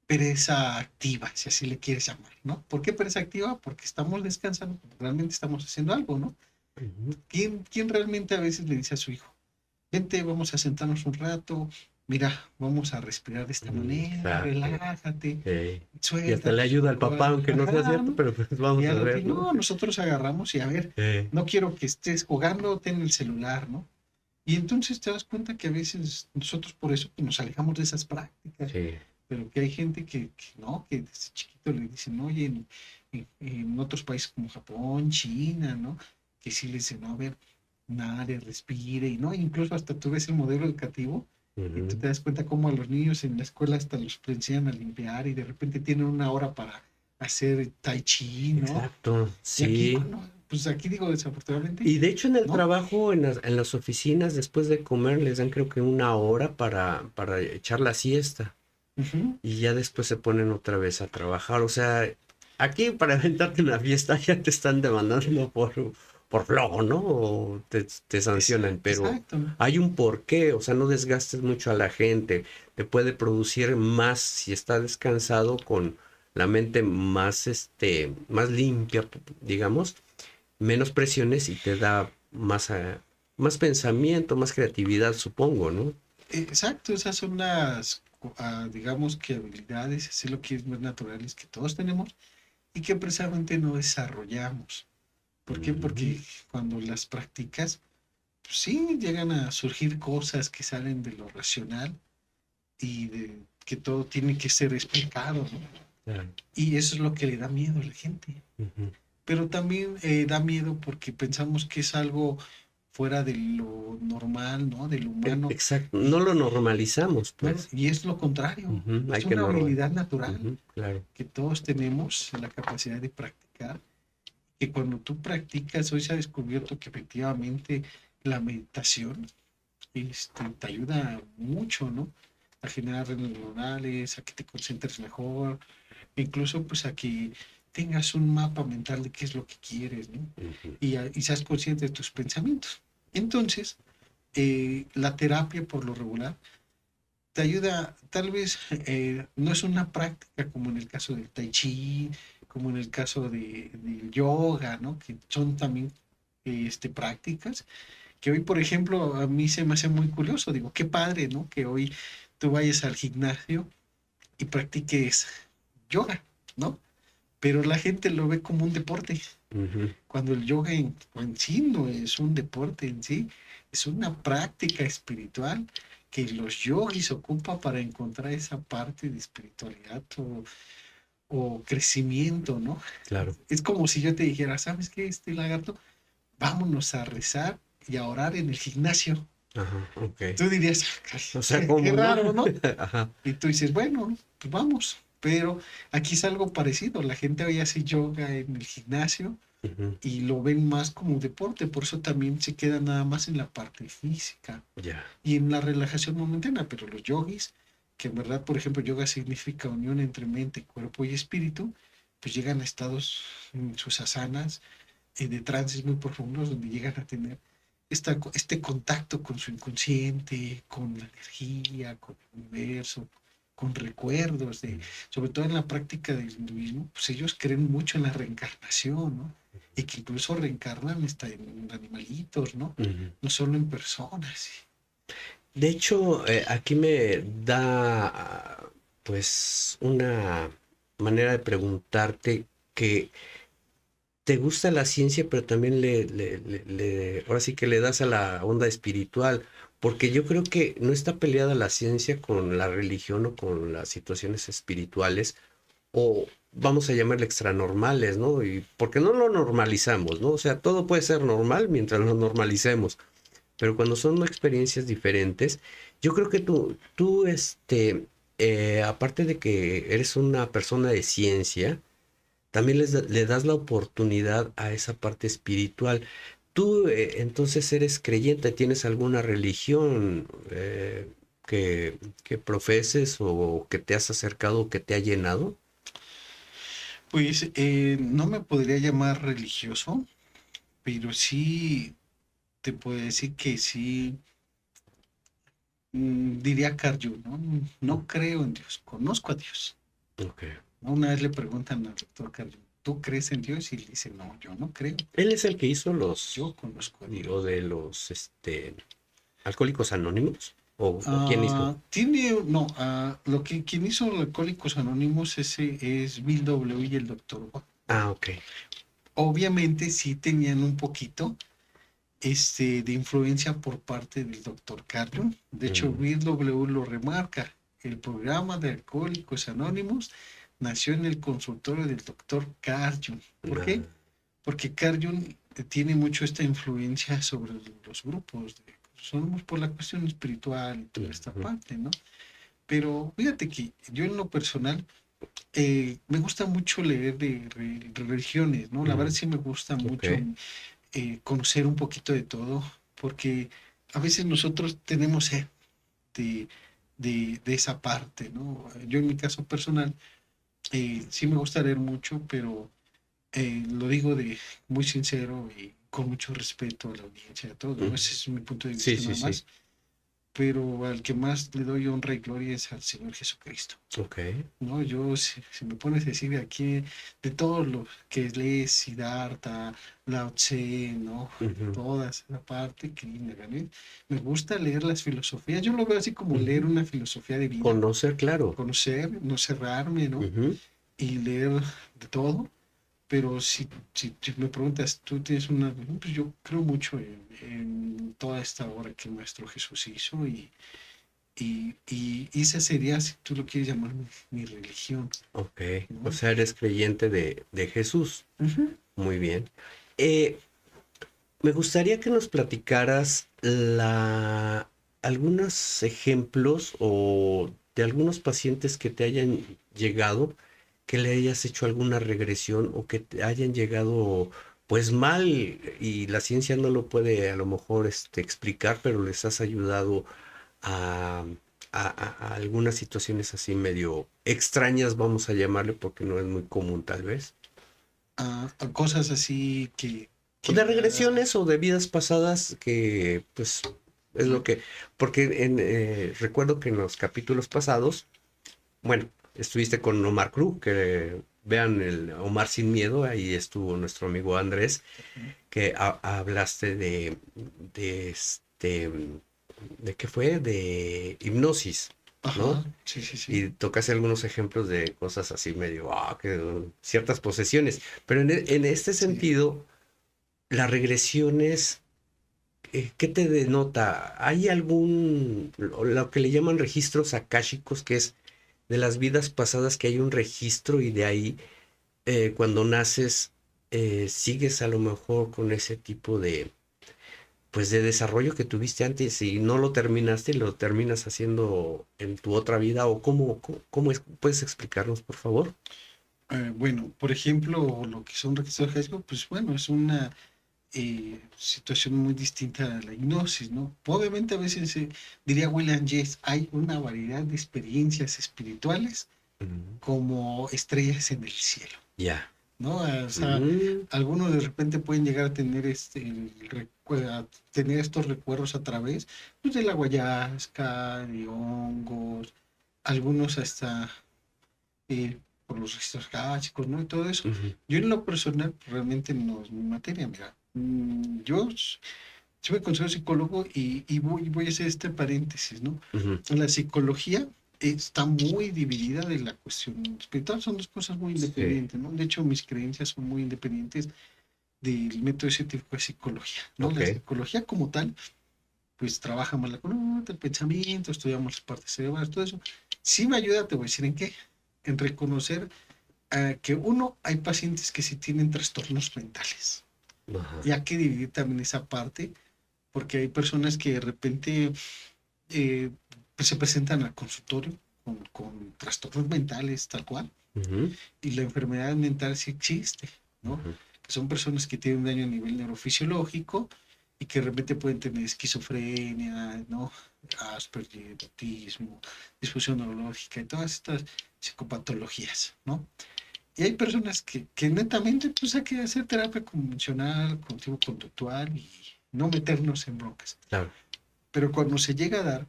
pereza activa, si así le quieres llamar, ¿no? ¿Por qué pereza activa? Porque estamos descansando, porque realmente estamos haciendo algo, ¿no? Ujú. ¿Quién realmente a veces le dice a su hijo, vente, vamos a sentarnos un rato, mira, vamos a respirar de esta manera, Exacto. relájate, Y hasta suelta le tus ayuda al papá, preocupaciones, aunque no sea ajá, cierto, ¿no? pero pues Y vamos a a lo que ver, ¿no? no, nosotros agarramos y a ver, Eh, no quiero que estés jugando, ten el celular, ¿no? Y entonces te das cuenta que a veces nosotros por eso pues, nos alejamos de esas prácticas, sí, pero que hay gente que no, que desde chiquito le dicen, oye, en otros países como Japón, China, ¿no? Que sí les dicen, no, a ver, nadie respire, y no, incluso hasta tú ves el modelo educativo y tú ujú, te das cuenta cómo a los niños en la escuela hasta los enseñan a limpiar y de repente tienen una hora para hacer tai chi, ¿no? exacto, Y aquí, sí. cuando, pues aquí digo desafortunadamente, Y de hecho en el ¿no? trabajo, en las oficinas, después de comer, les dan creo que una hora para echar la siesta. Ujú. Y ya después se ponen otra vez a trabajar. O sea, aquí para aventarte una fiesta ya te están demandando por flojo, ¿no? O te sancionan, pero Exacto, ¿no? hay un porqué. O sea, no desgastes mucho a la gente. Te puede producir más si está descansado con la mente más limpia, digamos, menos presiones y te da más pensamiento, más creatividad, supongo, ¿no? Exacto, esas son las, digamos que habilidades, así lo que es más naturales que todos tenemos y que precisamente no desarrollamos. ¿Por qué? Ujú, Porque cuando las practicas, pues sí, llegan a surgir cosas que salen de lo racional y de que todo tiene que ser explicado, ¿no? claro, Y eso es lo que le da miedo a la gente. ujú, Pero también da miedo porque pensamos que es algo fuera de lo normal, ¿no? De lo humano. Exacto, no Y, lo normalizamos, ¿no? pues. Y es lo contrario. Ujú, hay Es que una habilidad natural claro. que todos tenemos la capacidad de practicar. Que cuando tú practicas, hoy se ha descubierto que efectivamente la meditación te ayuda mucho, ¿no? A generar redes neuronales, a que te concentres mejor, incluso pues a que tengas un mapa mental de qué es lo que quieres, ¿no? Ujú, Y seas consciente de tus pensamientos. Entonces, la terapia por lo regular te ayuda, tal vez no es una práctica como en el caso del tai chi, como en el caso del yoga, ¿no? Que son también prácticas, que hoy, por ejemplo, a mí se me hace muy curioso, digo, qué padre, ¿no? Que hoy tú vayas al gimnasio y practiques yoga, ¿no? Pero la gente lo ve como un deporte, ujú, cuando el yoga en sí no es un deporte en sí, es una práctica espiritual que los yogis ocupan para encontrar esa parte de espiritualidad o crecimiento, ¿no? claro. Es como si yo te dijera, ¿sabes qué, lagarto? Vámonos a rezar y a orar en el gimnasio. Ajá, ok. Tú dirías, O sea, qué ¿cómo no? raro, ¿no? Ajá. Y tú dices, bueno, pues vamos. Pero aquí es algo parecido. La gente hoy hace yoga en el gimnasio Ujú, y lo ven más como deporte, por eso también se queda nada más en la parte física ya. y en la relajación momentánea, pero los yogis, que en verdad, por ejemplo, yoga significa unión entre mente, cuerpo y espíritu, pues llegan a estados en sus asanas, de trances muy profundos, donde llegan a tener este contacto con su inconsciente, con la energía, con el universo, con recuerdos, sobre todo en la práctica del hinduismo, pues ellos creen mucho en la reencarnación, ¿no? Y que incluso reencarnan hasta en animalitos, ¿no? Ujú. No solo en personas. De hecho, aquí me da pues una manera de preguntarte que te gusta la ciencia, pero también ahora sí que le das a la onda espiritual, porque yo creo que no está peleada la ciencia con la religión o con las situaciones espirituales, o vamos a llamarle extranormales, ¿no? Y porque no lo normalizamos, ¿no? O sea, todo puede ser normal mientras lo normalicemos. Pero cuando son experiencias diferentes, yo creo que aparte de que eres una persona de ciencia, también le das la oportunidad a esa parte espiritual. Tú entonces eres creyente, ¿tienes alguna religión que profeses o que te has acercado o que te ha llenado? Pues no me podría llamar religioso, pero sí te puedo decir que sí, diría Carl Jung, ¿no? Mm, No creo en Dios, conozco a Dios. ok. Una vez le preguntan al doctor Carl Jung, ¿tú crees en Dios? Y él dice, no, yo no creo, Él es el que hizo yo conozco a lo Dios. de los, Alcohólicos Anónimos. ¿O quién hizo? No, quien hizo Alcohólicos Anónimos ese es Bill W. y el doctor Watt. Ah, ok. Obviamente sí tenían un poquito de influencia por parte del doctor Carl. De hecho, Mm, Bill W. lo remarca. El programa de Alcohólicos Anónimos nació en el consultorio del doctor Carl. ¿Por ah, qué? Porque Carl Jung tiene mucho esta influencia sobre los grupos. Somos por la cuestión espiritual y toda esta ujú, parte, ¿no? Pero fíjate que yo en lo personal me gusta mucho leer de religiones, ¿no? La verdad mm, sí me gusta ok. mucho conocer un poquito de todo, porque a veces nosotros tenemos sed de, de esa parte, ¿no? Yo en mi caso personal sí me gusta leer mucho, pero lo digo de muy sincero y con mucho respeto a la audiencia, a todo, ¿no? Mm, Ese es mi punto de sí, vista sí, nada sí. más, pero al que más le doy honra y gloria es al Señor Jesucristo. Ok. ¿No? Yo, si me pones a decir aquí, de todo lo que lees, Siddhartha, Lao Tse, ¿no? Ujú, Toda esa parte que me gusta leer las filosofías. Yo lo veo así como leer ujú. una filosofía de vida, Conocer, claro. conocer, no cerrarme, ¿no? Ujú, Y leer de todo. Pero si me preguntas, tú tienes una, pues yo creo mucho en toda esta obra que el Maestro Jesús hizo y esa sería, si tú lo quieres llamar, mi religión, ok. O ¿no? sea, eres creyente de Jesús. Ujú. Muy bien. Eh, Me gustaría que nos platicaras algunos ejemplos o de algunos pacientes que te hayan llegado, que le hayas hecho alguna regresión o que te hayan llegado pues mal y la ciencia no lo puede a lo mejor explicar, pero les has ayudado a, a algunas situaciones así medio extrañas, vamos a llamarle, porque no es muy común tal vez. A cosas así O que de la- regresiones o de vidas pasadas que pues es lo que, porque recuerdo que en los capítulos pasados, bueno, estuviste con Omar Cruz, que vean el Omar Sin Miedo, ahí estuvo nuestro amigo Andrés, que hablaste ¿de qué fue? De hipnosis, ¿no? Ajá, sí, sí, sí. Y tocaste algunos ejemplos de cosas así medio, ciertas posesiones, pero en este Sí. sentido, las regresiones, ¿qué te denota? ¿Hay lo que le llaman registros akáshicos, que es de las vidas pasadas, que hay un registro y de ahí, cuando naces, sigues a lo mejor con ese tipo pues de desarrollo que tuviste antes y no lo terminaste, lo terminas haciendo en tu otra vida? ¿O cómo es? ¿Puedes explicarnos, por favor? Bueno, por ejemplo, lo que son registros de pues bueno, es una situación muy distinta a la hipnosis, ¿no? Obviamente a veces, diría William James, hay una variedad de experiencias espirituales Ujú. como estrellas en el cielo, Ya. ¿no? O sea, Mm, algunos de repente pueden llegar a tener a tener estos recuerdos a través pues, de la ayahuasca, de hongos, algunos hasta eh, por los registros gástricos, ¿no? Y todo eso. ujú, Yo en lo personal realmente no es mi materia, mira. Yo sí me considero psicólogo y voy a hacer este paréntesis, ¿no? ujú. La psicología está muy dividida de la cuestión espiritual, son dos cosas muy Sí. independientes, ¿no? De hecho, mis creencias son muy independientes del método científico de psicología, ¿no? Ok. La psicología como tal, pues trabaja más la conducta, el pensamiento, estudiamos las partes cerebrales, todo eso. Sí me ayuda, te voy a decir en qué, en reconocer que uno, hay pacientes que sí tienen trastornos mentales, Ajá. y hay que dividir también esa parte, porque hay personas que de repente eh, pues se presentan al consultorio con trastornos mentales tal cual, Ujú, y la enfermedad mental sí existe, ¿no? ujú. Que son personas que tienen un daño a nivel neurofisiológico y que de repente pueden tener esquizofrenia, ¿no? Asperger, autismo, disfunción neurológica y todas estas psicopatologías, ¿no? Y hay personas que netamente pues hay que hacer terapia convencional, cognitivo conductual y no meternos en broncas. Claro. Pero cuando se llega a dar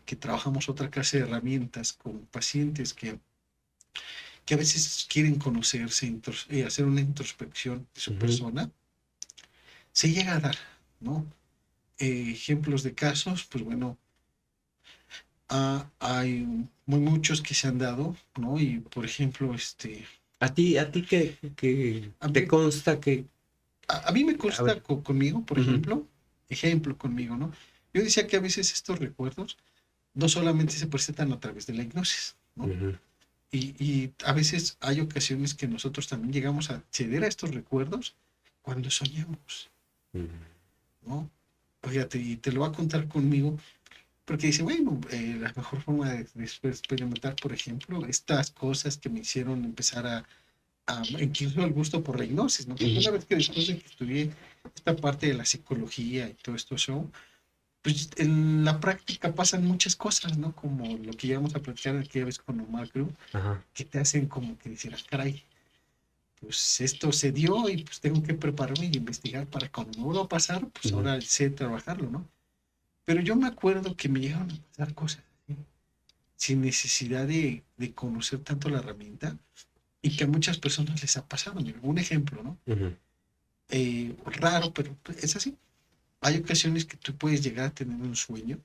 que trabajamos otra clase de herramientas con pacientes que a veces quieren conocerse, hacer una introspección de su Ujú. persona, se llega a dar, ¿no? Ejemplos de casos, pues bueno, hay muy muchos que se han dado, ¿no? Y por ejemplo, A ti que a te mí, consta que, a mí me a ver, consta conmigo, por ujú, ejemplo conmigo, ¿no? Yo decía que a veces estos recuerdos no solamente se presentan a través de la hipnosis, ¿no? ujú, Y a veces hay ocasiones que nosotros también llegamos a acceder a estos recuerdos cuando soñamos, ujú, ¿no? Fíjate, y te lo va a contar conmigo, porque dice, bueno, la mejor forma de experimentar, por ejemplo, estas cosas que me hicieron empezar incluso el gusto por la hipnosis, ¿no? Porque ujú, una vez que después de que estudié esta parte de la psicología y todo esto show, pues en la práctica pasan muchas cosas, ¿no? Como lo que íbamos a platicar aquella vez con Omar Cruz, ajá, que te hacen como que decir, caray, pues esto se dio y pues tengo que prepararme y investigar para cuando me vuelva a pasar, pues ujú, ahora sé trabajarlo, ¿no? Pero yo me acuerdo que me llegaron a pasar cosas así, sin necesidad de conocer tanto la herramienta y que a muchas personas les ha pasado. Mira, un ejemplo, ¿no? ujú. Raro, pero es así. Hay ocasiones que tú puedes llegar a tener un sueño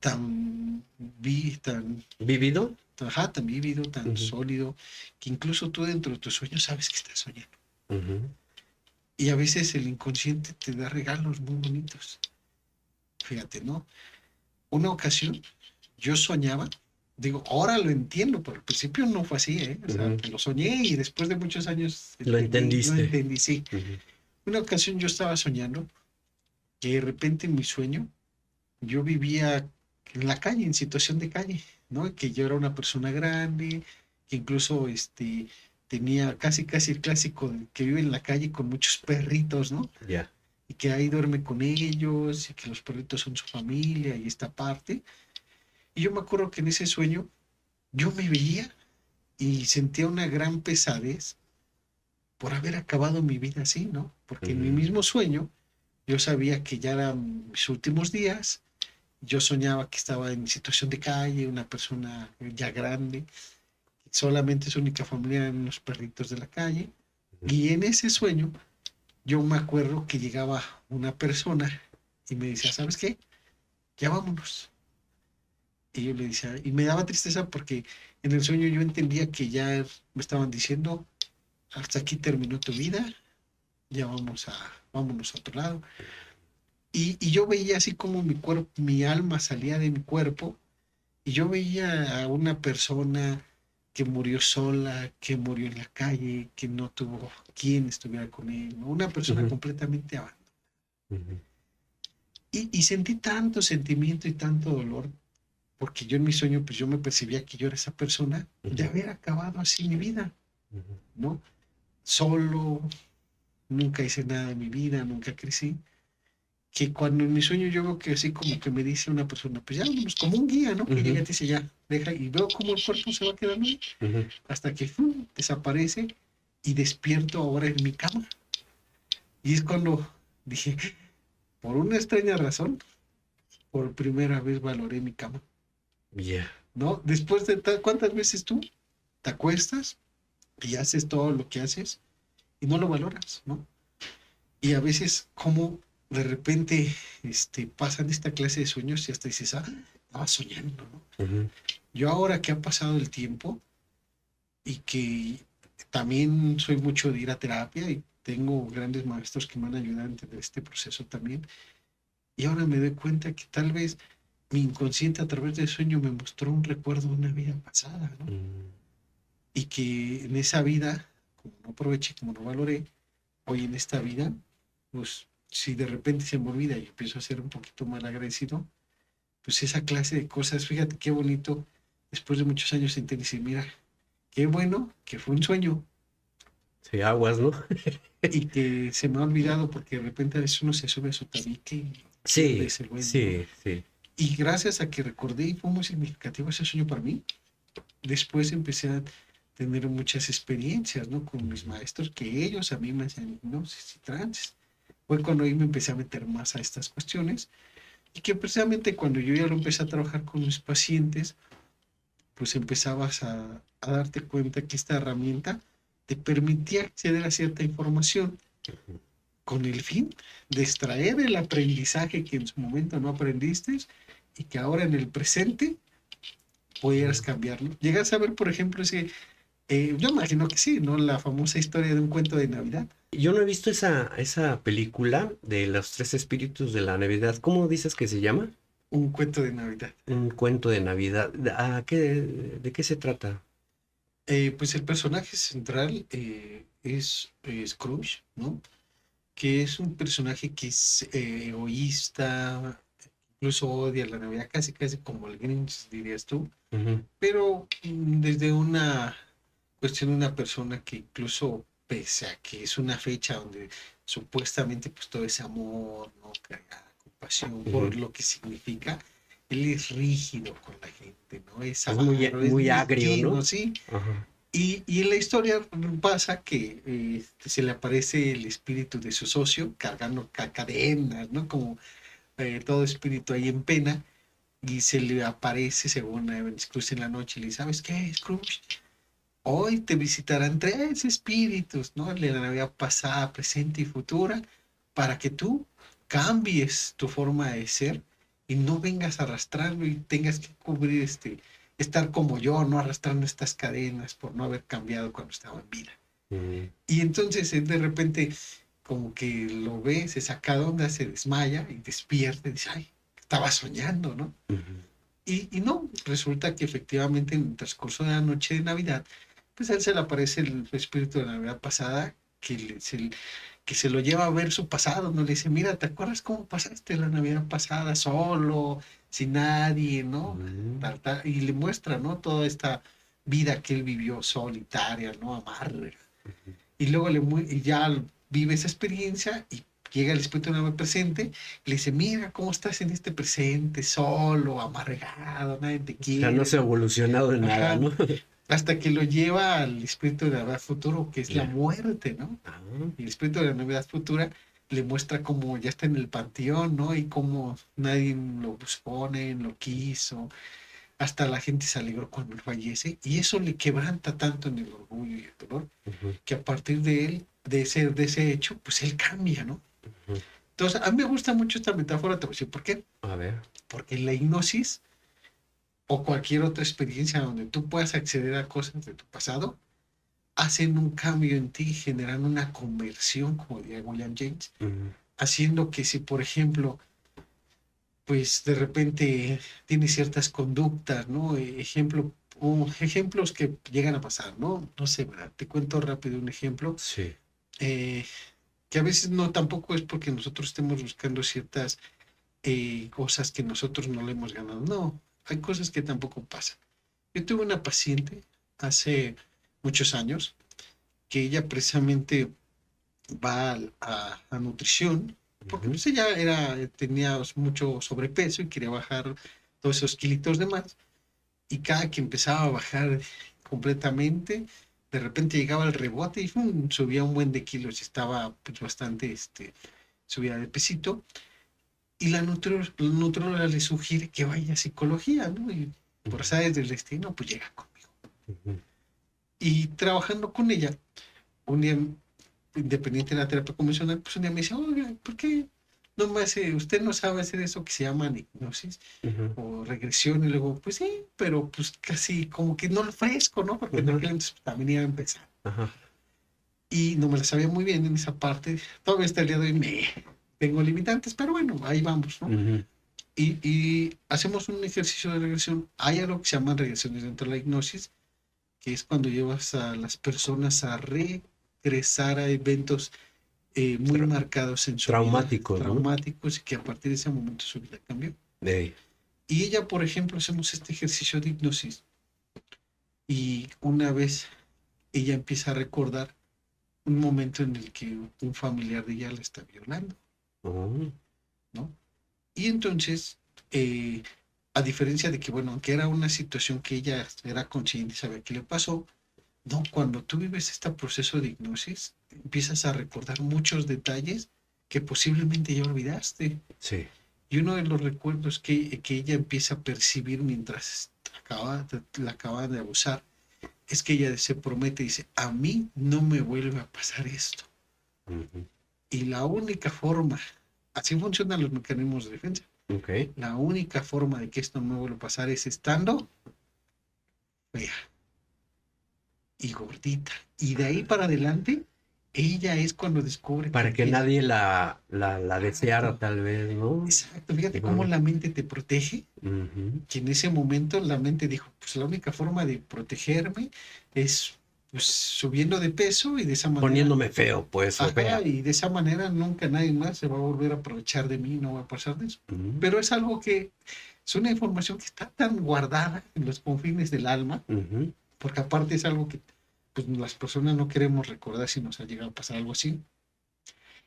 tan, tan, ¿Vivido? ajá, tan vívido, tan Ujú, sólido, que incluso tú dentro de tus sueños sabes que estás soñando. ujú, Y a veces el inconsciente te da regalos muy bonitos. Fíjate, ¿no? Una ocasión yo soñaba, digo, ahora lo entiendo, pero al principio no fue así, ¿eh? O sea, ujú. lo soñé y después de muchos años Lo lo entendiste. entendí, sí. Ujú, Una ocasión yo estaba soñando que de repente en mi sueño yo vivía en la calle, en situación de calle, ¿no? Que yo era una persona grande, que incluso tenía casi el clásico que vive en la calle con muchos perritos, ¿no? Ya. Y que ahí duerme con ellos, y que los perritos son su familia y esta parte. Y yo me acuerdo que en ese sueño yo me veía y sentía una gran pesadez por haber acabado mi vida así, ¿no? Porque en mi Ujú, mismo sueño yo sabía que ya eran mis últimos días, yo soñaba que estaba en situación de calle, una persona ya grande, solamente su única familia eran los perritos de la calle, ujú. y en ese sueño yo me acuerdo que llegaba una persona y me decía, ¿sabes qué? Ya vámonos. Y yo le decía, y me daba tristeza porque en el sueño yo entendía que ya me estaban diciendo, hasta aquí terminó tu vida, ya vámonos a otro lado. Y yo veía así como mi cuerpo, mi alma salía de mi cuerpo, y yo veía a una persona que murió sola, que murió en la calle, que no tuvo quien estuviera con él, ¿no? Una persona Ujú, completamente abandonada. ujú, Y sentí tanto sentimiento y tanto dolor, porque yo en mi sueño, pues yo me percibía que yo era esa persona de ujú, haber acabado así mi vida, ujú, ¿no? Solo, nunca hice nada de mi vida, nunca crecí. Que cuando en mi sueño yo veo que así como que me dice una persona, pues ya vámonos, como un guía, ¿no? Que llega ujú, y te dice ya, deja, y veo cómo el cuerpo se va quedando ahí, ujú. hasta que ¡fum! Desaparece y despierto ahora en mi cama. Y es cuando dije, por una extraña razón, por primera vez valoré mi cama, Ya. ¿no? Después de cuántas veces tú te acuestas y haces todo lo que haces y no lo valoras, ¿no? Y a veces como de repente pasan esta clase de sueños y hasta dices, ah, estaba soñando, ¿no? Ujú, Yo ahora que ha pasado el tiempo y que también soy mucho de ir a terapia y tengo grandes maestros que me han ayudado a entender este proceso también, y ahora me doy cuenta que tal vez mi inconsciente a través del sueño me mostró un recuerdo de una vida pasada, ¿no? mm, Y que en esa vida, como no aproveché, como no valoré, hoy en esta vida, pues si de repente se me olvida y empiezo a ser un poquito mal agradecido, pues esa clase de cosas, fíjate qué bonito, después de muchos años entender y decir, mira, qué bueno que fue un sueño sí, aguas, ¿no? y que se me ha olvidado porque de repente a veces uno se sube a su tabique y pierde Sí, ese vuelo, ¿no? sí, sí. Y gracias a que recordé y fue muy significativo ese sueño para mí, después empecé a tener muchas experiencias, ¿no? Con mis Ujú, maestros, que ellos a mí me hacían hipnosis y trances. Fue cuando ahí me empecé a meter más a estas cuestiones y que precisamente cuando yo ya lo empecé a trabajar con mis pacientes, pues empezabas a darte cuenta que esta herramienta te permitía acceder a cierta información ujú. con el fin de extraer el aprendizaje que en su momento no aprendiste y que ahora en el presente pudieras Mm. cambiarlo. Llegas a ver, por ejemplo, yo imagino que sí, ¿no? La famosa historia de un cuento de Navidad. Yo no he visto esa película de los tres espíritus de la Navidad. ¿Cómo dices que se llama? Un cuento de Navidad. Un cuento de Navidad. ¿De qué se trata? Pues el personaje central es Scrooge, ¿no? Que es un personaje que es egoísta, incluso odia la Navidad, casi como el Grinch, dirías tú, Ujú, pero desde una cuestión de una persona que incluso pese a que es una fecha donde supuestamente pues todo ese amor, ¿no? Compasión por ujú. lo que significa, él es rígido con la gente, ¿no? Es Es avaro, es muy agrio, mezquino, ¿no? ¿sí? Ajá. Y en la historia pasa que se le aparece el espíritu de su socio cargando cadenas, ¿no? Como todo espíritu ahí en pena, y se le aparece, según Scrooge en la noche, y le dice, ¿sabes qué, Scrooge? Hoy te visitarán tres espíritus, ¿no? De la Navidad pasada, presente y futura, para que tú cambies tu forma de ser y no vengas arrastrando y tengas que cubrir estar como yo, no arrastrando estas cadenas por no haber cambiado cuando estaba en vida. Mm, Y entonces él de repente como que lo ve, se saca de onda, se desmaya y despierta y dice, ay, estaba soñando, ¿no? ujú, Y no, resulta que efectivamente en el transcurso de la noche de Navidad, pues a él se le aparece el espíritu de la Navidad pasada, que que se lo lleva a ver su pasado, ¿no? Le dice, mira, ¿te acuerdas cómo pasaste la Navidad pasada solo, sin nadie, ¿no? Mm. Y le muestra, ¿no? Toda esta vida que él vivió solitaria, ¿no? Amarga. Ujú. Y luego y ya vive esa experiencia y llega el espíritu de Navidad presente y le dice, mira cómo estás en este presente, solo, amargado, nadie te O sea, no quiere, se ha ¿no? evolucionado en nada, Ajá. ¿no? Hasta que lo lleva al espíritu de Navidad futuro, que es la Ya. muerte, ¿no? Ah, Y el espíritu de la Navidad futura le muestra cómo ya está en el panteón, ¿no? Y cómo nadie lo buscó, nadie lo quiso. Hasta la gente se alegró cuando él fallece. Y eso le quebranta tanto en el orgullo y el dolor, ujú, que a partir de él, de ese hecho, pues él cambia, ¿no? ujú. Entonces, a mí me gusta mucho esta metáfora, te voy a decir por qué. A ver. Porque en la hipnosis o cualquier otra experiencia donde tú puedas acceder a cosas de tu pasado, hacen un cambio en ti, generan una conversión, como diría William James, Ujú, haciendo que si, por ejemplo, pues de repente tienes ciertas conductas, ¿no? Ejemplos que llegan a pasar, ¿no? No sé, ¿verdad? Te cuento rápido un ejemplo, sí. eh, que a veces no tampoco es porque nosotros estemos buscando ciertas cosas que nosotros no le hemos ganado, no, hay cosas que tampoco pasan. Yo tuve una paciente hace muchos años que ella precisamente va a nutrición, porque Ujú, pues ella tenía mucho sobrepeso y quería bajar todos esos kilitos de más, y cada que empezaba a bajar completamente, de repente llegaba el rebote y subía un buen de kilos y estaba pues, bastante subida de pesito, y la nutróloga le sugiere que vaya a psicología, ¿no? Y por ujú, azares del destino, pues llega conmigo. ujú, Y trabajando con ella, un día independiente de la terapia convencional, pues un día me dice, oiga, ¿por qué no me hace, usted no sabe hacer eso que se llama hipnosis ujú, o regresión? Y luego, pues sí, pero pues casi como que no lo ofrezco, ¿no? Porque en ujú, aquel entonces pues, también iba a empezar. ajá. Y no me la sabía muy bien en esa parte. Todavía hasta el día de hoy tengo limitantes, pero bueno, ahí vamos, ¿no? Ujú, Y hacemos un ejercicio de regresión. Hay algo que se llama regresiones dentro de la hipnosis, que es cuando llevas a las personas a regresar a eventos muy tra- marcados en su vida, traumáticos, ¿no? traumáticos, y que a partir de ese momento su vida cambió. Ey, Y ella, por ejemplo, hacemos este ejercicio de hipnosis y una vez ella empieza a recordar un momento en el que un familiar de ella la está violando, oh, ¿no? Y entonces, eh, a diferencia de que, bueno, aunque era una situación que ella era consciente y sabía qué le pasó, no, cuando tú vives este proceso de hipnosis, empiezas a recordar muchos detalles que posiblemente ya olvidaste. sí. Y uno de los recuerdos que ella empieza a percibir mientras la acaban de abusar es que ella se promete y dice, a mí no me vuelve a pasar esto. Ujú, Y la única forma, así funcionan los mecanismos de defensa, ok. la única forma de que esto no me vuelva a pasar es estando fea y gordita. Y de ahí para adelante, ella es cuando descubre que Para que empieza. nadie la deseara, Exacto, tal vez, ¿no? exacto. Fíjate cómo Ujú, la mente te protege, ujú. que en ese momento la mente dijo, pues la única forma de protegerme es pues subiendo de peso y de esa manera, Poniéndome feo, pues, o ajá, fea. y de esa manera nunca nadie más se va a volver a aprovechar de mí, no va a pasar de eso. Ujú, Pero es algo que es una información que está tan guardada en los confines del alma, ujú, porque aparte es algo que pues, las personas no queremos recordar si nos ha llegado a pasar algo así,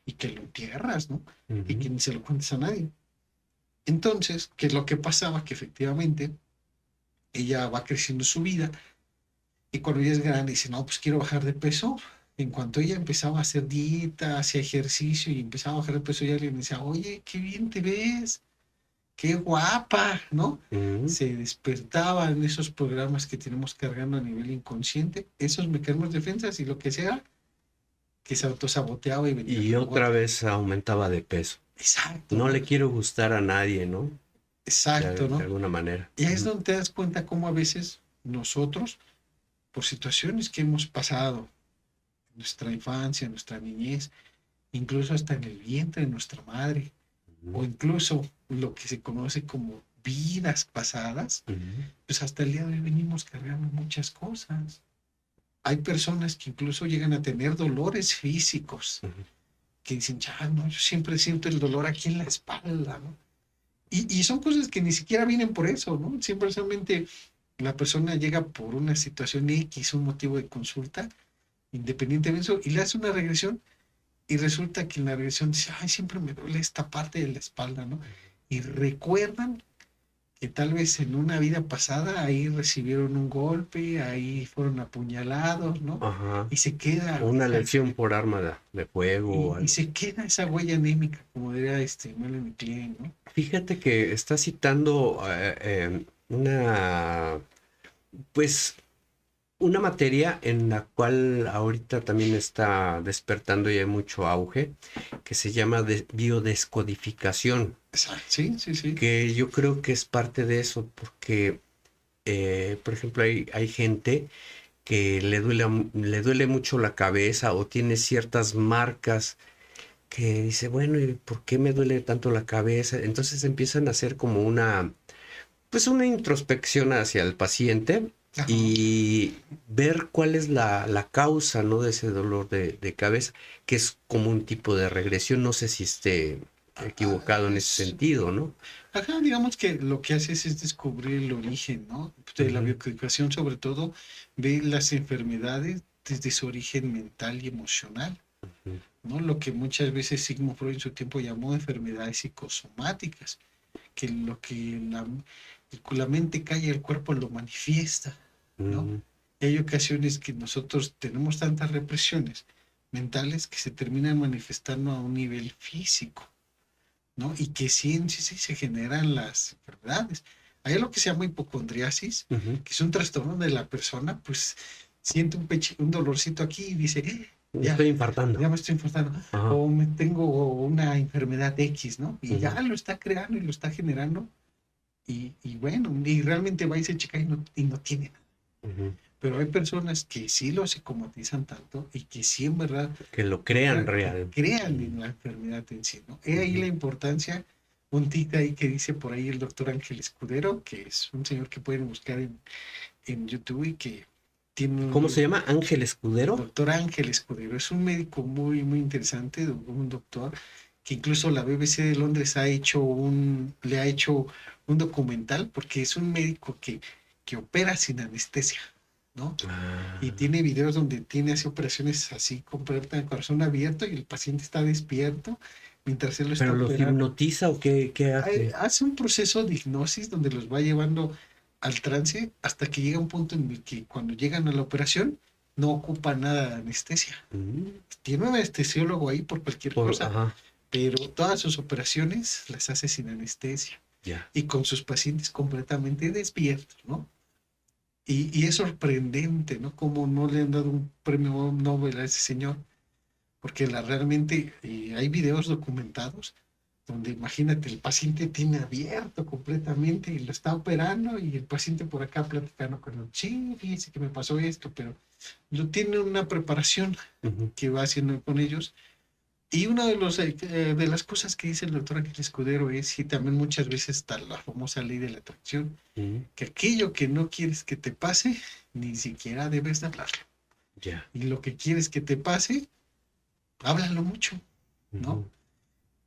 y que lo entierras, ¿no? Y ujú. que ni se lo cuentes a nadie. Entonces, ¿qué es lo que pasaba? Que efectivamente ella va creciendo su vida y cuando ella es grande dice, no, pues quiero bajar de peso. En cuanto ella empezaba a hacer dieta, hacía ejercicio y empezaba a bajar de peso, ella le decía, oye, qué bien te ves, qué guapa, ¿no? Ujú. Se despertaba en esos programas que tenemos cargando a nivel inconsciente, esos mecanismos de defensa y lo que sea, que se autosaboteaba y venía el Y otra rebote. vez aumentaba de peso. Exacto, No ¿no? le quiero gustar a nadie, ¿no? Exacto, De ¿no? alguna manera. Y ahí es Ujú, donde te das cuenta cómo a veces nosotros, por situaciones que hemos pasado en nuestra infancia, en nuestra niñez, incluso hasta en el vientre de nuestra madre, o ujú, incluso lo que se conoce como vidas pasadas, ujú, pues hasta el día de hoy venimos cargando muchas cosas. Hay personas que incluso llegan a tener dolores físicos ujú. que dicen, ya, no, yo siempre siento el dolor aquí en la espalda, ¿no? Y son cosas que ni siquiera vienen por eso, ¿no? Simplemente la persona llega por una situación X, un motivo de consulta, independientemente de eso, y le hace una regresión, y resulta que en la regresión dice, ay, siempre me duele esta parte de la espalda, ¿no? Y recuerdan que tal vez en una vida pasada ahí recibieron un golpe, ahí fueron apuñalados, ¿no? Ajá. Y se queda Una esa, lesión por arma de fuego o y algo. se queda esa huella anémica, como diría Melanie Klein, ¿no? Fíjate que está citando pues, una materia en la cual ahorita también está despertando y hay mucho auge, que se llama biodescodificación, Sí, sí, sí. que yo creo que es parte de eso, porque, por ejemplo, hay gente que le duele mucho la cabeza o tiene ciertas marcas que dice, bueno, ¿y por qué me duele tanto la cabeza? Entonces empiezan a hacer como pues una introspección hacia el paciente Ajá. y ver cuál es la causa, ¿no? De ese dolor de cabeza, que es como un tipo de regresión. No sé si esté equivocado en ese Es- sentido, ¿no? Ajá, digamos que lo que haces es descubrir el origen, ¿no? De la Ujú, biocomunicación, sobre todo, ve las enfermedades desde su origen mental y emocional, ujú, ¿no? Lo que muchas veces Sigmund Freud en su tiempo llamó enfermedades psicosomáticas, que lo que la mente calla, el cuerpo lo manifiesta, ¿no? ujú, Y hay ocasiones que nosotros tenemos tantas represiones mentales que se terminan manifestando a un nivel físico, ¿no? Y que sí, en sí se generan las enfermedades. Hay algo que se llama hipocondriasis, ujú. que es un trastorno de la persona, pues siente un dolorcito aquí y dice, Me ya, estoy infartando. ya me estoy infartando, Ajá. o me tengo una enfermedad X, ¿no? Y Ujú, ya lo está creando y lo está generando, y bueno, y realmente va y se checa y no tiene nada. ujú. Pero hay personas que sí lo psicomatizan tanto y que sí en verdad Que lo crean logran que real. crean Ujú, en la enfermedad en sí, ¿no? He ahí la ujú. importancia, un tic ahí que dice por ahí el doctor Ángel Escudero, que es un señor que pueden buscar en YouTube y que tiene un ¿Cómo se libro. llama? Ángel Escudero. Doctor Ángel Escudero es un médico muy, muy interesante, un doctor que incluso la BBC de Londres le ha hecho un documental porque es un médico que opera sin anestesia, ¿no? Y Ah, tiene videos donde tiene así operaciones así con el corazón abierto y el paciente está despierto mientras él lo está ¿pero los operando. hipnotiza o qué hace? Hace un proceso de hipnosis donde los va llevando al trance hasta que llega un punto en el que cuando llegan a la operación no ocupa nada de anestesia. Mm, Tiene un anestesiólogo ahí por cualquier cosa, ajá, pero todas sus operaciones las hace sin anestesia ya. y con sus pacientes completamente despiertos, ¿no? Y es sorprendente, ¿no? Cómo no le han dado un premio Nobel a ese señor, porque realmente hay videos documentados donde imagínate, el paciente tiene abierto completamente y lo está operando y el paciente por acá platicando con él, sí, fíjese que me pasó esto, pero lo tiene una preparación Ujú, que va haciendo con ellos. Y una de las cosas que dice el doctor Ángel Escudero es, y también muchas veces está la famosa ley de la atracción, ujú, que aquello que no quieres que te pase, ni siquiera debes de hablarlo. ya. Y lo que quieres que te pase, háblalo mucho, ¿no? Ujú.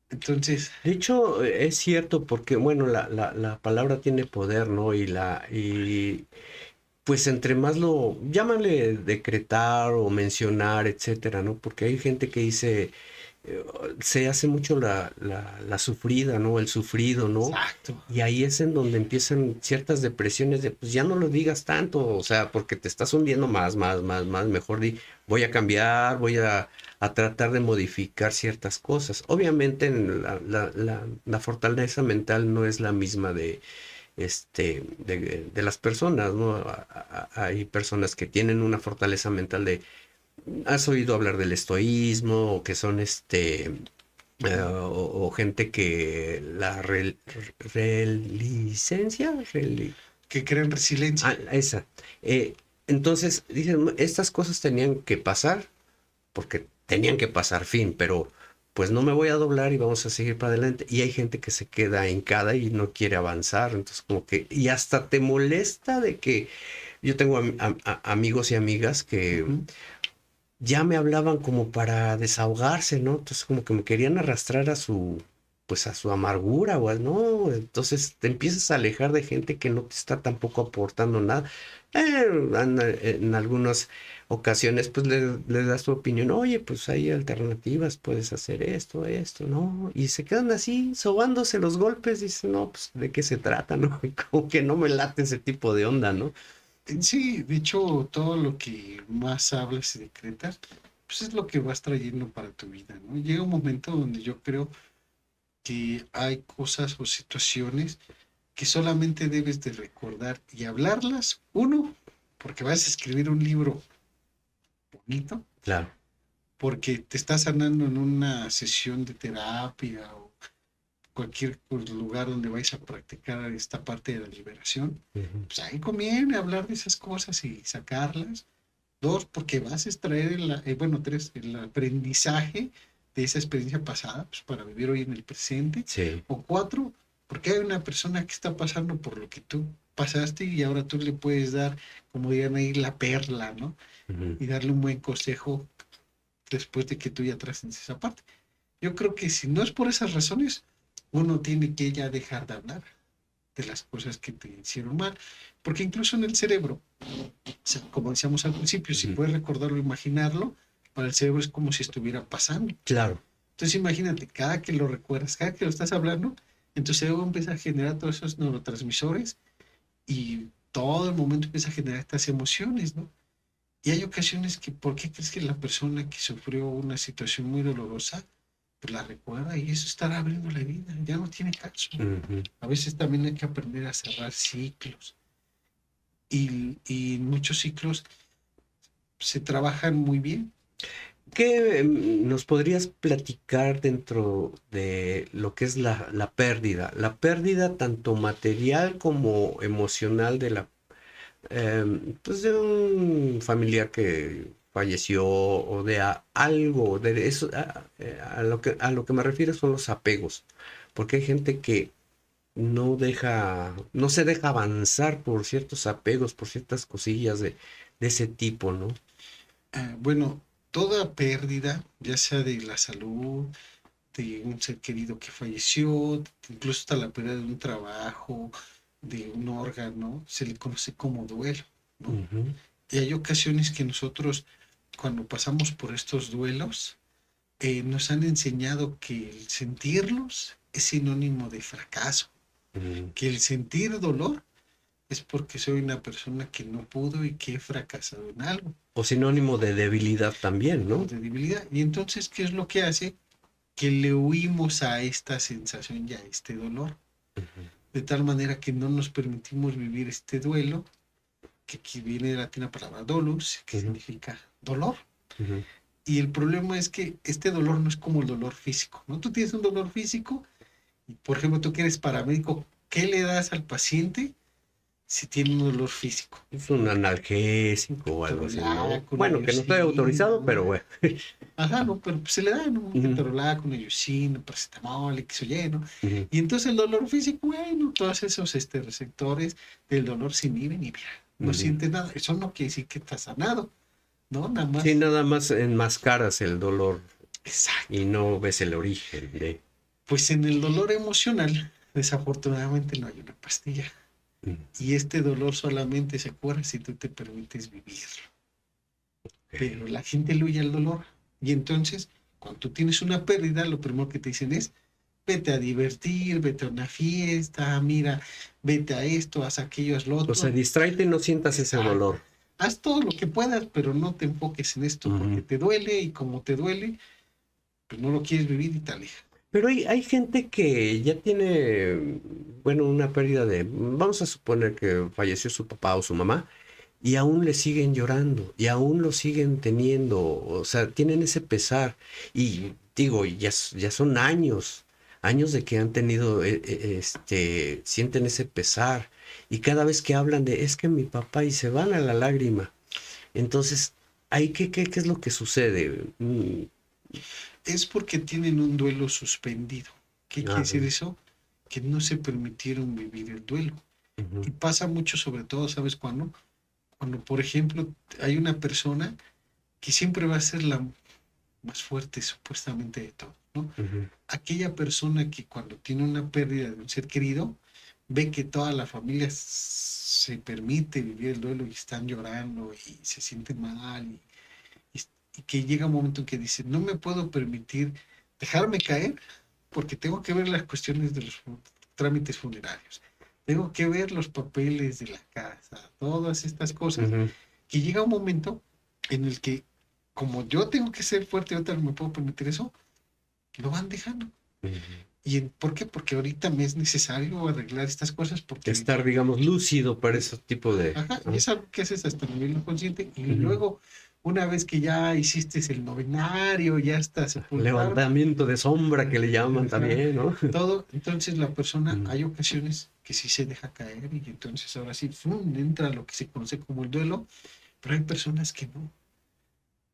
Entonces, De hecho, es cierto porque, bueno, la palabra tiene poder, ¿no? Y pues entre más llámale decretar o mencionar, etcétera, ¿no? Porque hay gente que dice, eh, se hace mucho la sufrida, ¿no? El sufrido, ¿no? exacto. Y ahí es en donde empiezan ciertas depresiones de, pues ya no lo digas tanto, o sea, porque te estás hundiendo más, mejor voy a cambiar, a tratar de modificar ciertas cosas. Obviamente la fortaleza mental no es la misma de las personas, ¿no? Hay personas que tienen una fortaleza mental ¿has oído hablar del estoísmo o que son o gente que relicencia, Que crean resiliencia. esa. Entonces, dicen, estas cosas tenían que pasar porque tenían que pasar fin, pero pues no me voy a doblar y vamos a seguir para adelante. Y hay gente que se queda hincada y no quiere avanzar, entonces como que, y hasta te molesta de que yo tengo amigos y amigas que Ujú. ya me hablaban como para desahogarse, ¿no? Entonces como que me querían arrastrar a su, pues a su amargura, o no, entonces te empiezas a alejar de gente que no te está tampoco aportando nada. En algunas ocasiones pues le das tu opinión, oye, pues hay alternativas, puedes hacer esto, ¿no? Y se quedan así, sobándose los golpes, dicen, no, pues de qué se trata, ¿no? Y como que no me late ese tipo de onda, ¿no? Sí, de hecho, todo lo que más hablas y decretas, pues es lo que vas trayendo para tu vida, ¿no? Llega un momento donde yo creo que hay cosas o situaciones que solamente debes de recordar y hablarlas. Uno, porque vas a escribir un libro bonito, Claro. porque te estás sanando en una sesión de terapia o cualquier lugar donde vais a practicar esta parte de la liberación. Ujú. Pues ahí conviene hablar de esas cosas y sacarlas. Dos, porque vas a extraer, bueno, tres, el aprendizaje de esa experiencia pasada, pues para vivir hoy en el presente. Sí. O cuatro, porque hay una persona que está pasando por lo que tú pasaste y ahora tú le puedes dar, como dirían ahí, la perla, ¿no? Ujú. Y darle un buen consejo después de que tú ya trascendes esa parte. Yo creo que si no es por esas razones, uno tiene que ya dejar de hablar de las cosas que te hicieron mal, porque incluso en el cerebro, o sea, como decíamos al principio, si Ujú. puedes recordarlo, imaginarlo, para el cerebro es como si estuviera pasando. Claro. Entonces imagínate, cada que lo recuerdas, cada que lo estás hablando, en tu cerebro empieza a generar todos esos neurotransmisores y todo el momento empieza a generar estas emociones, ¿no? Y hay ocasiones que, ¿por qué crees que la persona que sufrió una situación muy dolorosa, pues la recuerda y eso estará abriendo la vida, ya no tiene caso? Ujú. A veces también hay que aprender a cerrar ciclos y muchos ciclos se trabajan muy bien. ¿Qué nos podrías platicar dentro de lo que es la pérdida? La pérdida tanto material como emocional de pues de un familiar que falleció o de algo, de eso, a lo que me refiero son los apegos, porque hay gente que no se deja avanzar por ciertos apegos, por ciertas cosillas de ese tipo, ¿no? Bueno, toda pérdida, ya sea de la salud, de un ser querido que falleció, incluso hasta la pérdida de un trabajo, de un órgano, se le conoce como duelo, ¿no? Ujú. Y hay ocasiones que nosotros, cuando pasamos por estos duelos, nos han enseñado que el sentirlos es sinónimo de fracaso, Mm. que el sentir dolor es porque soy una persona que no pudo y que he fracasado en algo, O sinónimo de debilidad también, o ¿no? de debilidad. Y entonces, ¿qué es lo que hace? Que le huimos a esta sensación y a este dolor, Ujú. de tal manera que no nos permitimos vivir este duelo, que aquí viene de la latina palabra dolus, que Ujú. significa dolor. Ujú. Y el problema es que este dolor no es como el dolor físico, ¿no? Tú tienes un dolor físico, y por ejemplo, tú que eres paramédico, ¿qué le das al paciente si tiene un dolor físico? Es un analgésico o algo así, ¿no? Ketorolac, una Bueno, que no estoy iosina, autorizado, pero ¿no? bueno. Ajá, no, pero pues se le da, ¿no? Un Ujú. ketorolac, una iosina, paracetamol, X o Y, ¿no? Ujú. Y entonces el dolor físico, bueno, todos esos receptores del dolor se inhiben y mira, no Ujú. sientes nada. Eso no quiere decir que está sanado, ¿no? Nada Sí, más. nada más enmascaras el dolor Exacto. y no ves el origen de... Pues en el dolor emocional, desafortunadamente no hay una pastilla. Mm. Y este dolor solamente se cura si tú te permites vivirlo. Ok. Pero la gente le huye al dolor. Y entonces, cuando tú tienes una pérdida, lo primero que te dicen es, vete a divertir, vete a una fiesta, mira, vete a esto, haz aquello, haz lo O sea, otro. distráete y no sientas ese Exacto. dolor. Haz todo lo que puedas, pero no te enfoques en esto porque Ujú. te duele y como te duele, pues no lo quieres vivir y te aleja. Pero hay gente que ya tiene, bueno, una pérdida de, vamos a suponer que falleció su papá o su mamá, y aún le siguen llorando, y aún lo siguen teniendo, o sea, tienen ese pesar. Y digo, ya son años, años de que han tenido, sienten ese pesar. Y cada vez que hablan de, es que mi papá, y se van a la lágrima. Entonces, ¿ahí qué es lo que sucede? Es porque tienen un duelo suspendido. ¿Qué quiere Ajá. decir eso? Que no se permitieron vivir el duelo. Ujú. Y pasa mucho, sobre todo, ¿sabes cuándo? Cuando, por ejemplo, hay una persona que siempre va a ser la más fuerte supuestamente de todo, ¿no? Ujú. Aquella persona que cuando tiene una pérdida de un ser querido, ve que toda la familia se permite vivir el duelo y están llorando y se sienten mal y, y que llega un momento en que dice, no me puedo permitir dejarme caer porque tengo que ver las cuestiones de los trámites funerarios, tengo que ver los papeles de la casa, todas estas cosas, Ujú. que llega un momento en el que como yo tengo que ser fuerte, ahorita no me puedo permitir eso, lo van dejando. Ujú. ¿Por qué? Porque ahorita me es necesario arreglar estas cosas porque, Estar, digamos, lúcido para ese tipo de... ajá, y ¿no? es algo que haces hasta el nivel inconsciente y Ujú. luego, una vez que ya hiciste el novenario, ya está sepultar, Levantamiento de sombra que le llaman ajá, también, ¿no? todo, entonces la persona, Ujú. hay ocasiones que sí se deja caer y entonces ahora sí, ¡fum!, entra lo que se conoce como el duelo, pero hay personas que no,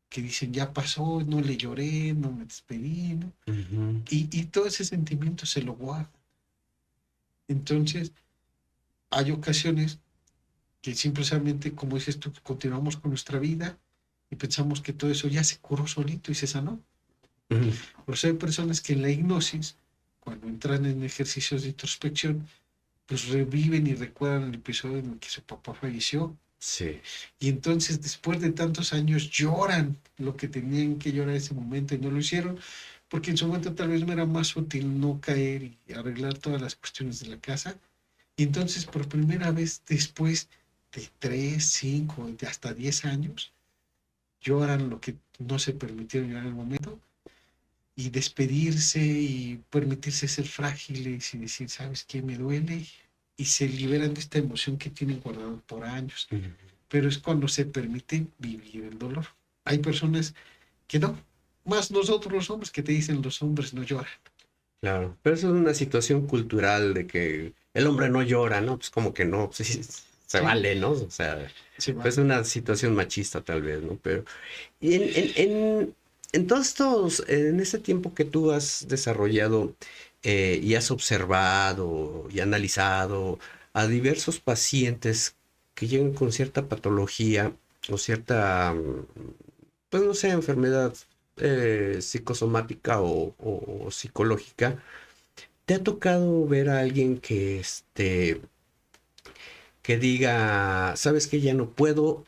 que dicen, ya pasó, no le lloré, no me despedí, ¿no? Ujú. Y todo ese sentimiento se lo guarda. Entonces, hay ocasiones que simplemente, como dices tú, continuamos con nuestra vida y pensamos que todo eso ya se curó solito y se sanó. Ujú. Por eso hay personas que en la hipnosis, cuando entran en ejercicios de introspección, pues reviven y recuerdan el episodio en el que su papá falleció. Sí. Y entonces, después de tantos años, lloran lo que tenían que llorar en ese momento y no lo hicieron, porque en su momento tal vez me era más útil no caer y arreglar todas las cuestiones de la casa. Y entonces, por primera vez, después de 3, 5, hasta 10 años, lloran lo que no se permitieron llorar en el momento y despedirse y permitirse ser frágiles y decir, ¿sabes qué? Me duele y se liberan de esta emoción que tienen guardado por años. Ujú. Pero es cuando se permite vivir el dolor. Hay personas que no, más nosotros los hombres que te dicen los hombres no lloran. Claro, pero eso es una situación cultural de que el hombre no llora, ¿no? Pues como que no, pues sí, se Sí, vale, ¿no? O sea, se pues vale. una situación machista tal vez, ¿no? Pero y en todos estos, en este tiempo que tú has desarrollado y has observado y analizado a diversos pacientes que llegan con cierta patología o cierta, pues no sé, enfermedad psicosomática o psicológica, ¿te ha tocado ver a alguien que, que diga, sabes que ya no puedo,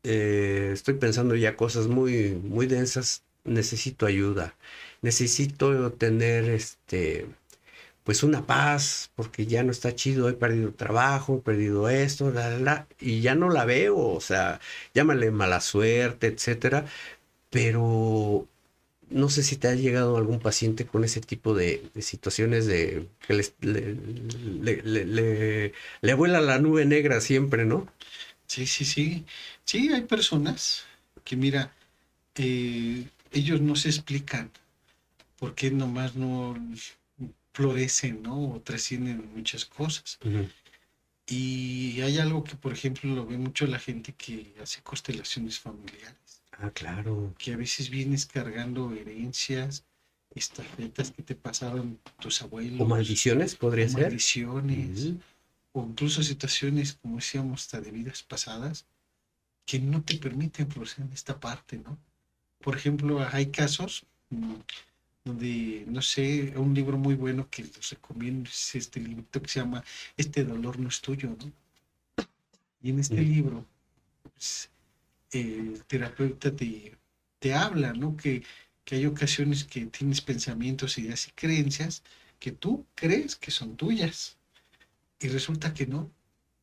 estoy pensando ya cosas muy, muy densas, necesito ayuda, necesito tener, pues una paz, porque ya no está chido, he perdido trabajo, he perdido esto, y ya no la veo, o sea, llámale mala suerte, etcétera, pero no sé si te ha llegado algún paciente con ese tipo de situaciones de que le vuela la nube negra siempre, ¿no? Sí, sí, sí. Sí, hay personas que, mira, ellos no se explican por qué nomás no florecen, ¿no? O trascienden muchas cosas. Ujú. Y hay algo que, por ejemplo, lo ve mucho la gente que hace constelaciones familiares, Ah, claro. que a veces vienes cargando herencias, estafetas que te pasaron tus O abuelos, maldiciones o podría ser. maldiciones, Ujú. o incluso situaciones, como decíamos, hasta de vidas pasadas, que no te permiten florecer en esta parte, ¿no? Por ejemplo, hay casos donde, no sé, un libro muy bueno que les recomiendo es este libro que se llama Este dolor no es tuyo, ¿no? Y en este Ujú. libro, pues, el terapeuta te habla, ¿no? Que hay ocasiones que tienes pensamientos, ideas y creencias que tú crees que son tuyas y resulta que no,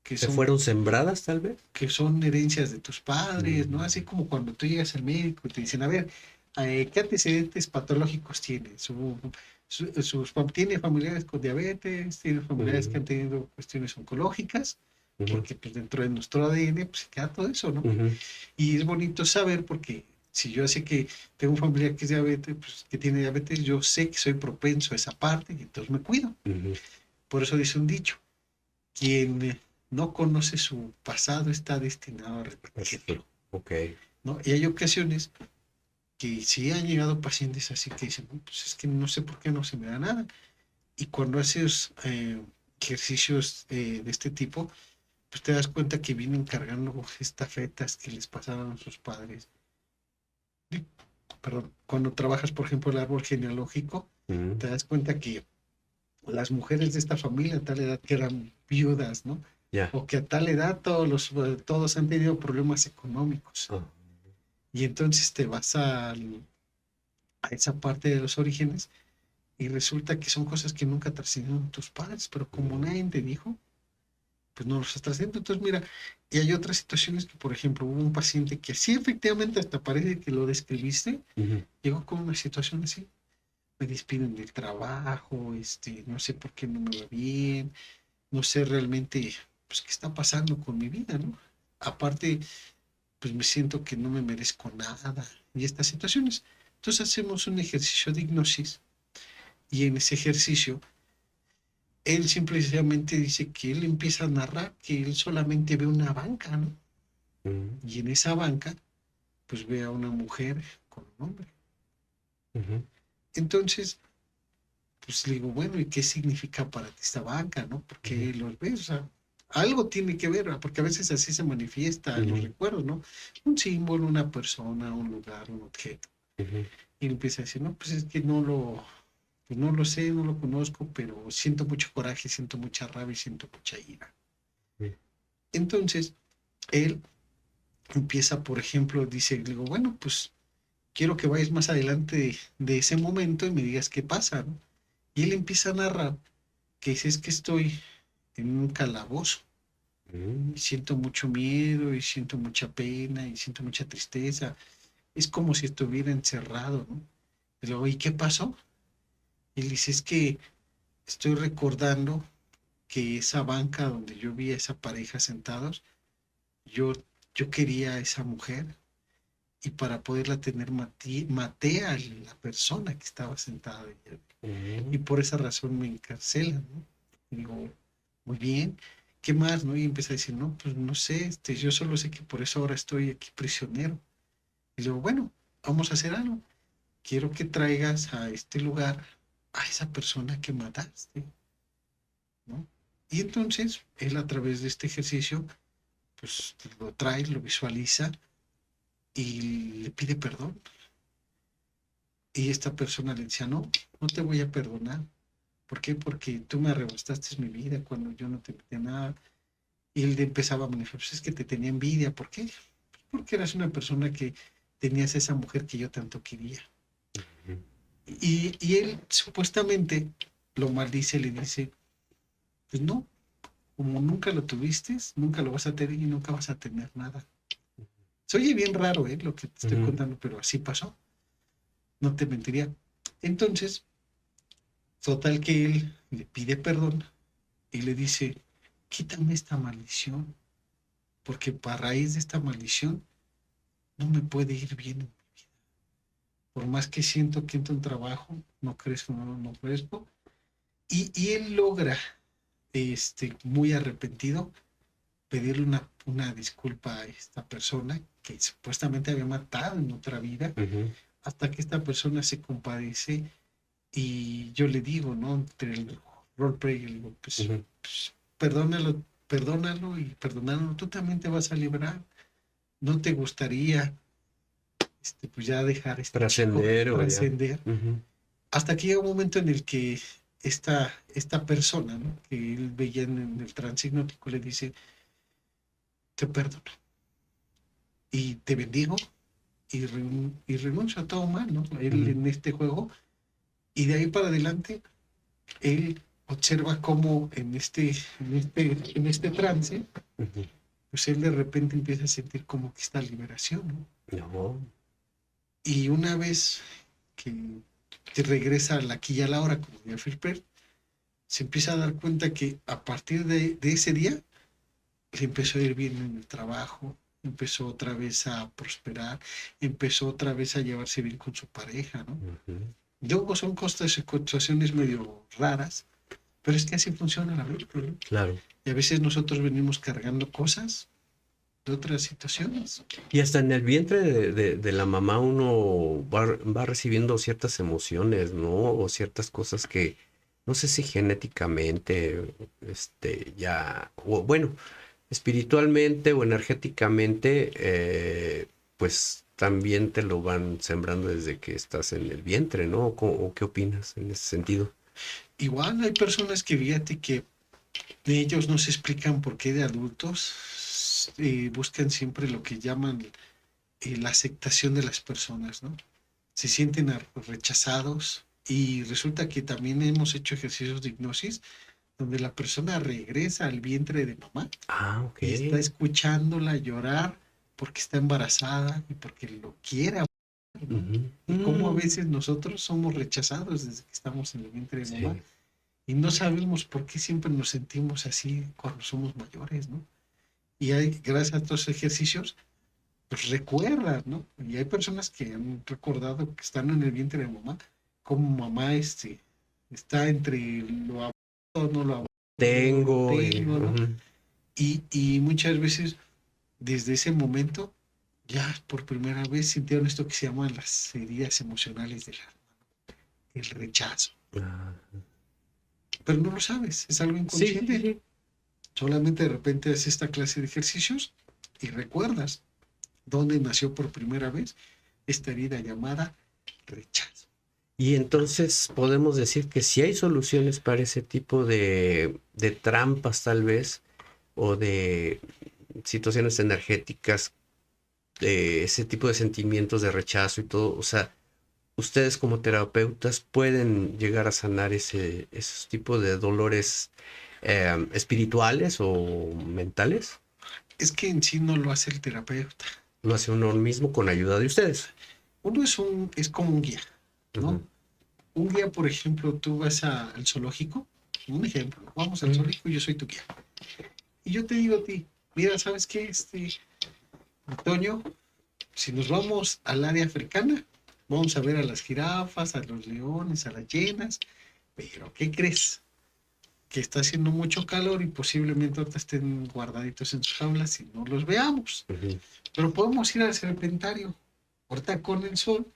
¿Que fueron sembradas tal vez? que son herencias de tus padres, ¿no? Así Mm. como cuando tú llegas al médico y te dicen, a ver, ¿qué antecedentes patológicos tiene? Tiene familiares con diabetes, tiene familiares que Ujú. han tenido cuestiones oncológicas, Ujú. porque pues, dentro de nuestro ADN pues queda todo eso, ¿no? Ujú. Y es bonito saber porque si yo sé que tengo un familiar que es diabetes, pues, que tiene diabetes, yo sé que soy propenso a esa parte y entonces me cuido. Ujú. Por eso dice un dicho, quien no conoce su pasado está destinado a repetirlo, Perfecto. Ok. ¿no? Y hay ocasiones que sí han llegado pacientes así que dicen, "No, pues es que no sé por qué no se me da nada". Y cuando haces ejercicios de este tipo, pues te das cuenta que vienen cargando estafetas que les pasaron a sus padres perdón, cuando trabajas, por ejemplo, el árbol genealógico, te das cuenta que las mujeres de esta familia a tal edad que eran viudas, ¿no? Ya. O que a tal edad todos han tenido problemas económicos. Ah, Y entonces te vas a esa parte de los orígenes y resulta que son cosas que nunca trascendieron tus padres, pero como nadie te dijo, pues no los estás trascendiendo. Entonces, mira, y hay otras situaciones que, por ejemplo, hubo un paciente que sí, efectivamente, hasta parece que lo describiste, ujú, llegó con una situación así. Me despiden del trabajo, no sé por qué no me va bien, no sé realmente, pues, qué está pasando con mi vida, ¿no? Aparte, pues me siento que no me merezco nada y estas situaciones. Entonces hacemos un ejercicio de hipnosis y en ese ejercicio él simplemente dice que él empieza a narrar que él solamente ve una banca, ¿no? ujú, Y en esa banca, pues ve a una mujer con un hombre. ujú, Entonces, pues le digo, bueno, ¿y qué significa para ti esta banca, no? ujú, Porque los ves, o sea, algo tiene que ver, ¿verdad? Porque a veces así se manifiesta en los ujú, recuerdos, ¿no? Un símbolo, una persona, un lugar, un objeto. ujú, Y él empieza a decir, no, pues es que pues no lo sé, no lo conozco, pero siento mucho coraje, siento mucha rabia y siento mucha ira. ujú, Entonces, él empieza, por ejemplo, dice, le digo, bueno, pues quiero que vayas más adelante de ese momento y me digas qué pasa, ¿no? Y él empieza a narrar que dice, es que estoy en un calabozo ujú, y siento mucho miedo y siento mucha pena y siento mucha tristeza. Es como si estuviera encerrado, ¿no? Y luego, ¿y qué pasó? Y él dice, es que estoy recordando que esa banca donde yo vi a esa pareja sentados, yo, yo quería a esa mujer y para poderla tener maté a la persona que estaba sentada ahí. Y ujú, por esa razón me encarcelan, ¿no? Y digo, muy bien, ¿qué más, no? Y empieza a decir, no, pues no sé, yo solo sé que por eso ahora estoy aquí prisionero. Y digo, bueno, vamos a hacer algo. Quiero que traigas a este lugar a esa persona que mataste, ¿no? Y entonces él a través de este ejercicio, pues lo trae, lo visualiza y le pide perdón. Y esta persona le decía, no, no te voy a perdonar. ¿Por qué? Porque tú me arrebastaste mi vida cuando yo no te pedía nada. Y él empezaba a manifestar, pues es que te tenía envidia. ¿Por qué? Pues porque eras una persona que tenías esa mujer que yo tanto quería. ujú, Y él supuestamente lo maldice, le dice, pues no, como nunca lo tuviste, nunca lo vas a tener y nunca vas a tener nada. Se oye bien raro, lo que te estoy ujú, contando, pero así pasó. No te mentiría. Entonces, total que él le pide perdón y le dice, quítame esta maldición, porque a raíz de esta maldición no me puede ir bien. Por más que siento que entro en trabajo, no crezco, no crezco. Y él logra, muy arrepentido, pedirle una disculpa a esta persona que supuestamente había matado en otra vida, ujú, hasta que esta persona se compadece y yo le digo, ¿no? Entre el roleplay, le digo, ujú. pues perdónalo, perdónalo y perdonarlo, tú también te vas a librar. ¿No te gustaría, pues ya dejar a este chico Trascender o ya. trascender? Ujú, Hasta que llega un momento en el que esta persona, ¿no? Que él veía en el trance hipnótico le dice, te perdono y te bendigo y renuncio a todo mal, ¿no? Él ujú, en este juego y de ahí para adelante él observa cómo en este trance, ujú. pues él de repente empieza a sentir como que esta liberación, ¿no? No. Y una vez que, que regresa a la aquí y a la hora, como diría Phil, se empieza a dar cuenta que a partir de ese día le empezó a ir bien en el trabajo, empezó otra vez a prosperar, empezó otra vez a llevarse bien con su pareja, ¿no? Ujú, Luego son cosas, situaciones medio raras, pero es que así funciona la vida, ¿no? claro. Y a veces nosotros venimos cargando cosas de otras situaciones. Y hasta en el vientre de la mamá uno va recibiendo ciertas emociones, ¿no? O ciertas cosas que no sé si genéticamente, ya, o bueno, espiritualmente o energéticamente, pues también te lo van sembrando desde que estás en el vientre, ¿no? ¿O qué opinas en ese sentido? Igual hay personas que fíjate que ellos no se explican por qué de adultos buscan siempre lo que llaman la aceptación de las personas, ¿no? Se sienten rechazados y resulta que también hemos hecho ejercicios de hipnosis donde la persona regresa al vientre de mamá Ah, ok. y está escuchándola llorar porque está embarazada y porque lo quiere, ¿no? Ujú. Y cómo a veces nosotros somos rechazados desde que estamos en el vientre de mamá Sí. y no sabemos por qué siempre nos sentimos así cuando somos mayores, ¿no? Y hay, gracias a estos ejercicios, pues recuerdas, ¿no? Y hay personas que han recordado que están en el vientre de mamá, como mamá está entre lo aborto, no lo aborto, no lo Tengo, tengo, ¿no? ujú. Y muchas veces desde ese momento ya por primera vez sintieron esto que se llaman las heridas emocionales del alma, el rechazo. Ah, Pero no lo sabes, es algo sí, sí, inconsciente. sí. Solamente de repente haces esta clase de ejercicios y recuerdas dónde nació por primera vez esta herida llamada rechazo. Y entonces podemos decir que sí hay soluciones para ese tipo de trampas tal vez, o de situaciones energéticas, de ese tipo de sentimientos de rechazo y todo. O sea, ustedes como terapeutas pueden llegar a sanar esos tipos de dolores espirituales o mentales. Es que en sí no lo hace el terapeuta. Lo hace uno mismo con ayuda de ustedes. Uno es como un guía, ¿no? Ujú. Un guía, por ejemplo, tú vas al zoológico, un ejemplo, vamos al Ujú. zoológico y yo soy tu guía. Y yo te digo a ti, mira, ¿sabes qué? Antonio, si nos vamos al área africana, vamos a ver a las jirafas, a los leones, a las hienas, pero ¿qué crees? Que está haciendo mucho calor y posiblemente ahorita estén guardaditos en sus jaulas y no los veamos. Ujú. Pero podemos ir al serpentario. Ahorita con el sol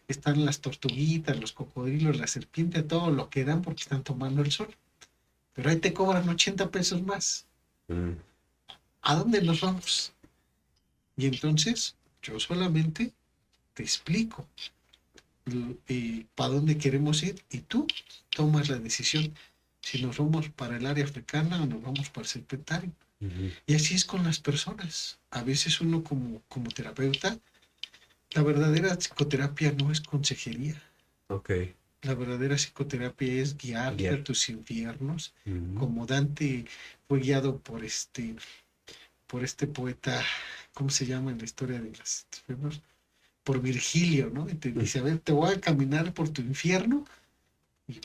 están las tortuguitas, los cocodrilos, la serpiente, todo lo que dan porque están tomando el sol. Pero ahí te cobran 80 pesos más. Mm. ¿A dónde nos vamos? Y entonces yo solamente te explico para dónde queremos ir y tú tomas la decisión si nos vamos para el área africana o nos vamos para el serpentario. Ujú. Y así es con las personas. A veces uno como terapeuta, la verdadera psicoterapia no es consejería. Ok. La verdadera psicoterapia es guiarte Guiar. a tus infiernos, Ujú. como Dante fue guiado por este poeta, ¿cómo se llama en la historia de los infiernos? Por Virgilio, ¿no? Y te dice, a ver, te voy a caminar por tu infierno y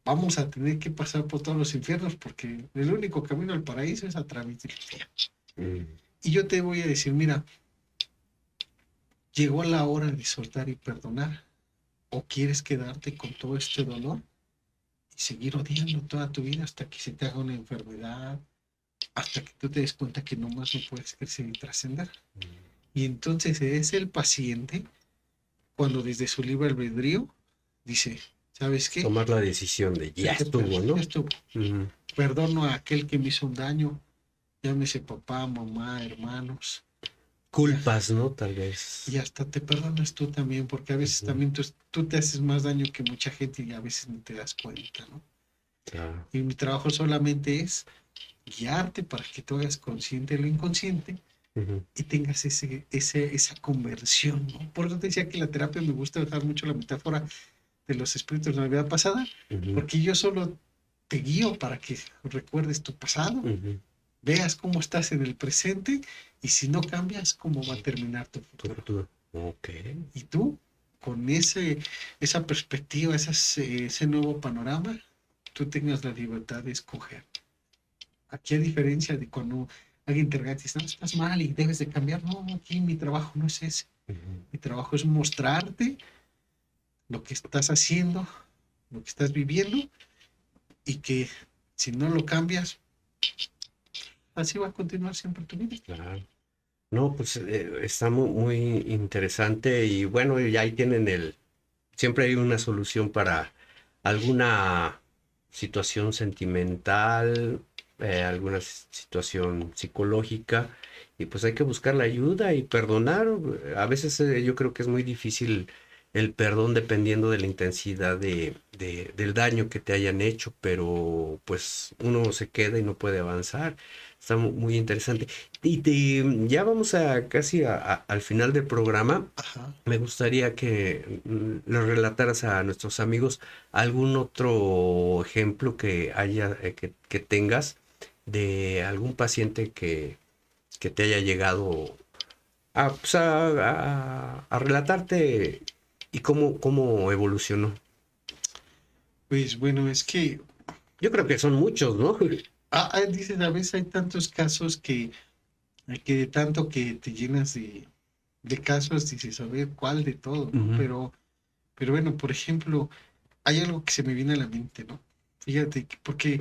vamos a tener que pasar por todos los infiernos porque el único camino al paraíso es a través del infierno. Mm. Y yo te voy a decir, mira, llegó la hora de soltar y perdonar. ¿O quieres quedarte con todo este dolor y seguir odiando toda tu vida hasta que se te haga una enfermedad, hasta que tú te des cuenta que nomás no puedes crecer y trascender? Y entonces es el paciente cuando desde su libre albedrío dice, ¿sabes qué? Tomar la decisión de ya estuvo, Ya ¿no? estuvo. Ujú. Perdono a aquel que me hizo un daño, llámese papá, mamá, hermanos, Culpas, ¿no? Tal y vez. hasta te perdonas tú también, porque a veces Ujú. también tú te haces más daño que mucha gente y a veces no te das cuenta, ¿no? Claro. Y mi trabajo solamente es guiarte para que tú hagas consciente lo inconsciente Ujú. y tengas esa conversión, ¿no? Por eso te decía que la terapia me gusta usar mucho la metáfora de los espíritus de la vida pasada, Ujú. porque yo solo te guío para que recuerdes tu pasado, Ujú. veas cómo estás en el presente y si no cambias, cómo va a terminar tu Tu futuro. futuro. Ok. Y tú, con esa perspectiva, ese nuevo panorama, tú tengas la libertad de escoger. Aquí, a diferencia de cuando alguien te regaña y dice, no, estás mal y debes de cambiar. No, aquí mi trabajo no es ese. Ujú. Mi trabajo es mostrarte lo que estás haciendo, lo que estás viviendo y que si no lo cambias, así va a continuar siempre tu vida. Claro. No, pues está muy, muy interesante y bueno, ya ahí tienen siempre hay una solución para alguna situación sentimental alguna situación psicológica y pues hay que buscar la ayuda y perdonar. A veces yo creo que es muy difícil el perdón dependiendo de la intensidad del daño que te hayan hecho, pero pues uno se queda y no puede avanzar. Está muy interesante. Ya vamos a casi al final del programa. Ajá. Me gustaría que nos relataras a nuestros amigos algún otro ejemplo que haya, que tengas de algún paciente que te haya llegado pues, a relatarte y cómo evolucionó. Pues bueno, es que, Yo creo que son muchos, ¿no? dices, a veces hay tantos casos que de tanto que te llenas de casos, dices, a ver, ¿cuál de todo, no? Ujú. Pero bueno, por ejemplo, hay algo que se me viene a la mente, ¿no? Fíjate, porque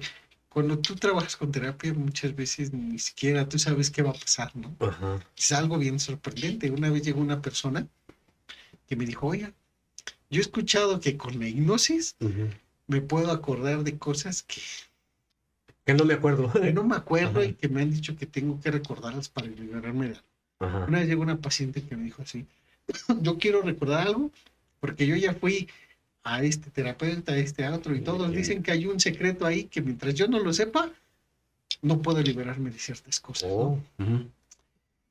cuando tú trabajas con terapia, muchas veces ni siquiera tú sabes qué va a pasar, ¿no? Ajá. Es algo bien sorprendente. Una vez llegó una persona que me dijo, oiga, yo he escuchado que con la hipnosis Ujú. me puedo acordar de cosas Que no me acuerdo. que no me acuerdo y Ajá. que me han dicho que tengo que recordarlas para liberarme de algo. Ajá. Una vez llegó una paciente que me dijo así, yo quiero recordar algo porque yo ya fui a este terapeuta, a este a otro, y todos dicen que hay un secreto ahí que mientras yo no lo sepa, no puedo liberarme de ciertas cosas, ¿no? Oh. Ujú.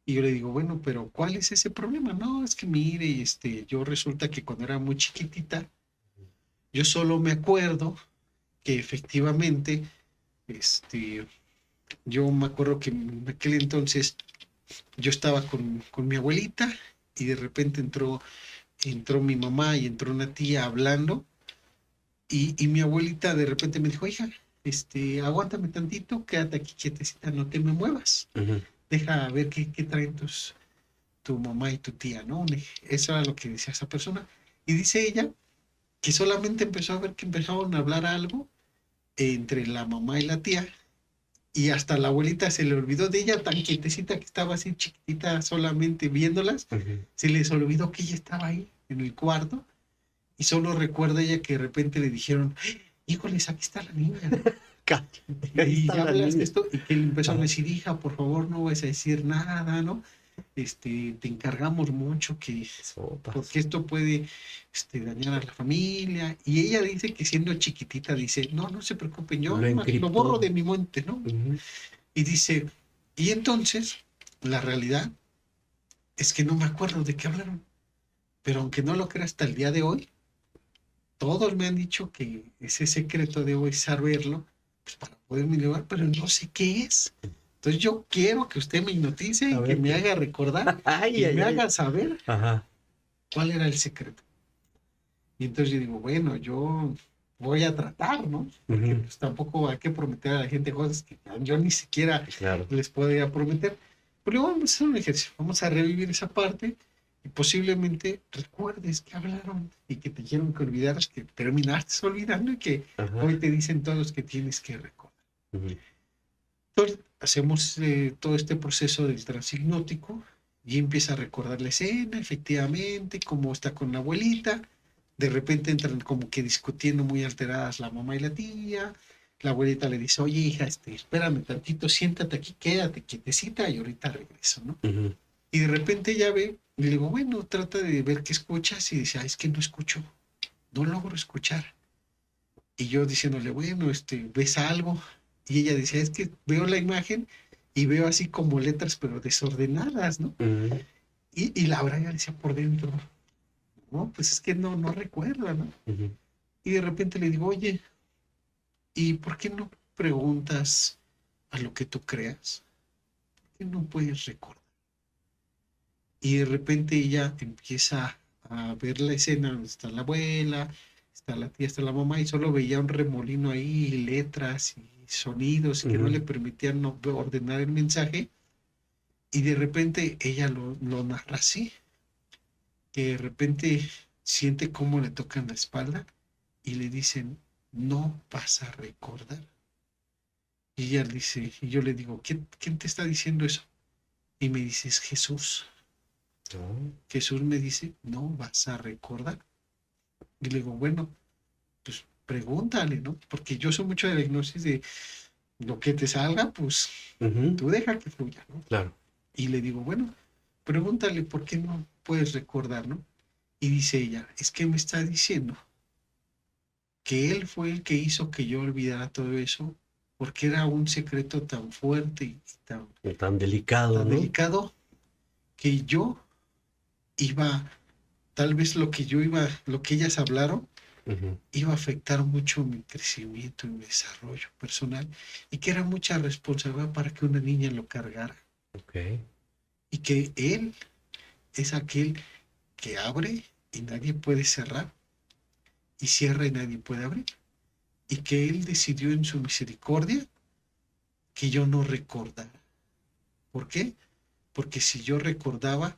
Y yo le digo, bueno, pero ¿cuál es ese problema? No, es que mire, yo resulta que cuando era muy chiquitita, yo solo me acuerdo que efectivamente, este, yo me acuerdo que en aquel entonces yo estaba con mi abuelita y de repente entró mi mamá y entró una tía hablando y mi abuelita de repente me dijo, hija, aguántame tantito, quédate aquí quietecita, no te me muevas, Ujú. deja ver qué traen tu mamá y tu tía, ¿no? Eso era lo que decía esa persona. Y dice ella que solamente empezó a ver que empezaron a hablar algo entre la mamá y la tía, y hasta la abuelita se le olvidó de ella, tan quietecita que estaba así chiquitita, solamente viéndolas, Ujú. se les olvidó que ella estaba ahí en el cuarto, y solo recuerda ella que de repente le dijeron, híjoles, aquí está la niña, ¿no? Ahí Y está ya la hablaste niña. esto, y que le empezaron a Ajá. decir, hija, por favor, no vas a decir nada, ¿no? Te encargamos mucho Sopas. porque esto puede dañar a la familia. Y ella dice que siendo chiquitita, dice, no, no se preocupen, yo Lo más lo borro encriptó. de mi mente, ¿no? Ujú. Y dice, y entonces, la realidad es que no me acuerdo de qué hablaron, pero aunque no lo crea hasta el día de hoy, todos me han dicho que ese secreto debo saberlo pues, para poderme llevar, pero no sé qué es. Entonces yo quiero que usted me hipnotice A y que ver me qué. haga recordar Ay, y ay, me ay. haga saber Ajá. cuál era el secreto. Y entonces yo digo, bueno, yo voy a tratar, ¿no? Porque Ujú. pues tampoco hay que prometer a la gente cosas que yo ni siquiera Claro. les podría prometer. Pero vamos a hacer un ejercicio, vamos a revivir esa parte y posiblemente recuerdes que hablaron y que te dijeron que olvidaras, que terminaste olvidando y que Ajá. hoy te dicen todos que tienes que recordar. Ujú. Entonces hacemos todo este proceso del transhipnótico y empieza a recordar la escena, efectivamente, cómo está con la abuelita. De repente entran como que discutiendo muy alteradas la mamá y la tía. La abuelita le dice, oye hija, espérame tantito, siéntate aquí, quédate quietecita y ahorita regreso, ¿no? Ujú. Y de repente ella ve, y le digo, bueno, trata de ver qué escuchas y dice, es que no escucho, no logro escuchar. Y yo diciéndole, bueno, ¿ves algo? Y ella decía, es que veo la imagen y veo así como letras, pero desordenadas, ¿no? Ujú. Y la Brian decía por dentro, no, pues es que no recuerda, ¿no? Ujú. Y de repente le digo, oye, ¿y por qué no preguntas a lo que tú creas? ¿Por qué no puedes recordar? Y de repente ella empieza a ver la escena donde está la abuela, está la tía, está la mamá, y solo veía un remolino ahí, letras y sonidos que no le Ujú. permitían ordenar el mensaje. Y de repente ella lo narra así, que de repente siente cómo le tocan la espalda y le dicen, no vas a recordar. Y ella dice, y yo le digo, ¿quién te está diciendo eso? Y me dice, es Jesús. Oh. Jesús me dice, no vas a recordar. Y le digo, bueno, pues pregúntale, ¿no? Porque yo soy mucho de la hipnosis de, lo que te salga, pues Ujú, tú deja que fluya, ¿no? claro. Y le digo, bueno, pregúntale por qué no puedes recordar, ¿no? Y dice ella, es que me está diciendo que él fue el que hizo que yo olvidara todo eso, porque era un secreto tan fuerte y Tan delicado, tan ¿no? delicado que yo iba, tal vez lo que ellas hablaron, Ujú, iba a afectar mucho mi crecimiento y mi desarrollo personal y que era mucha responsabilidad para que una niña lo cargara ok. y que él es aquel que abre y nadie puede cerrar y cierra y nadie puede abrir y que él decidió en su misericordia que yo no recordara. ¿Por qué? Porque si yo recordaba,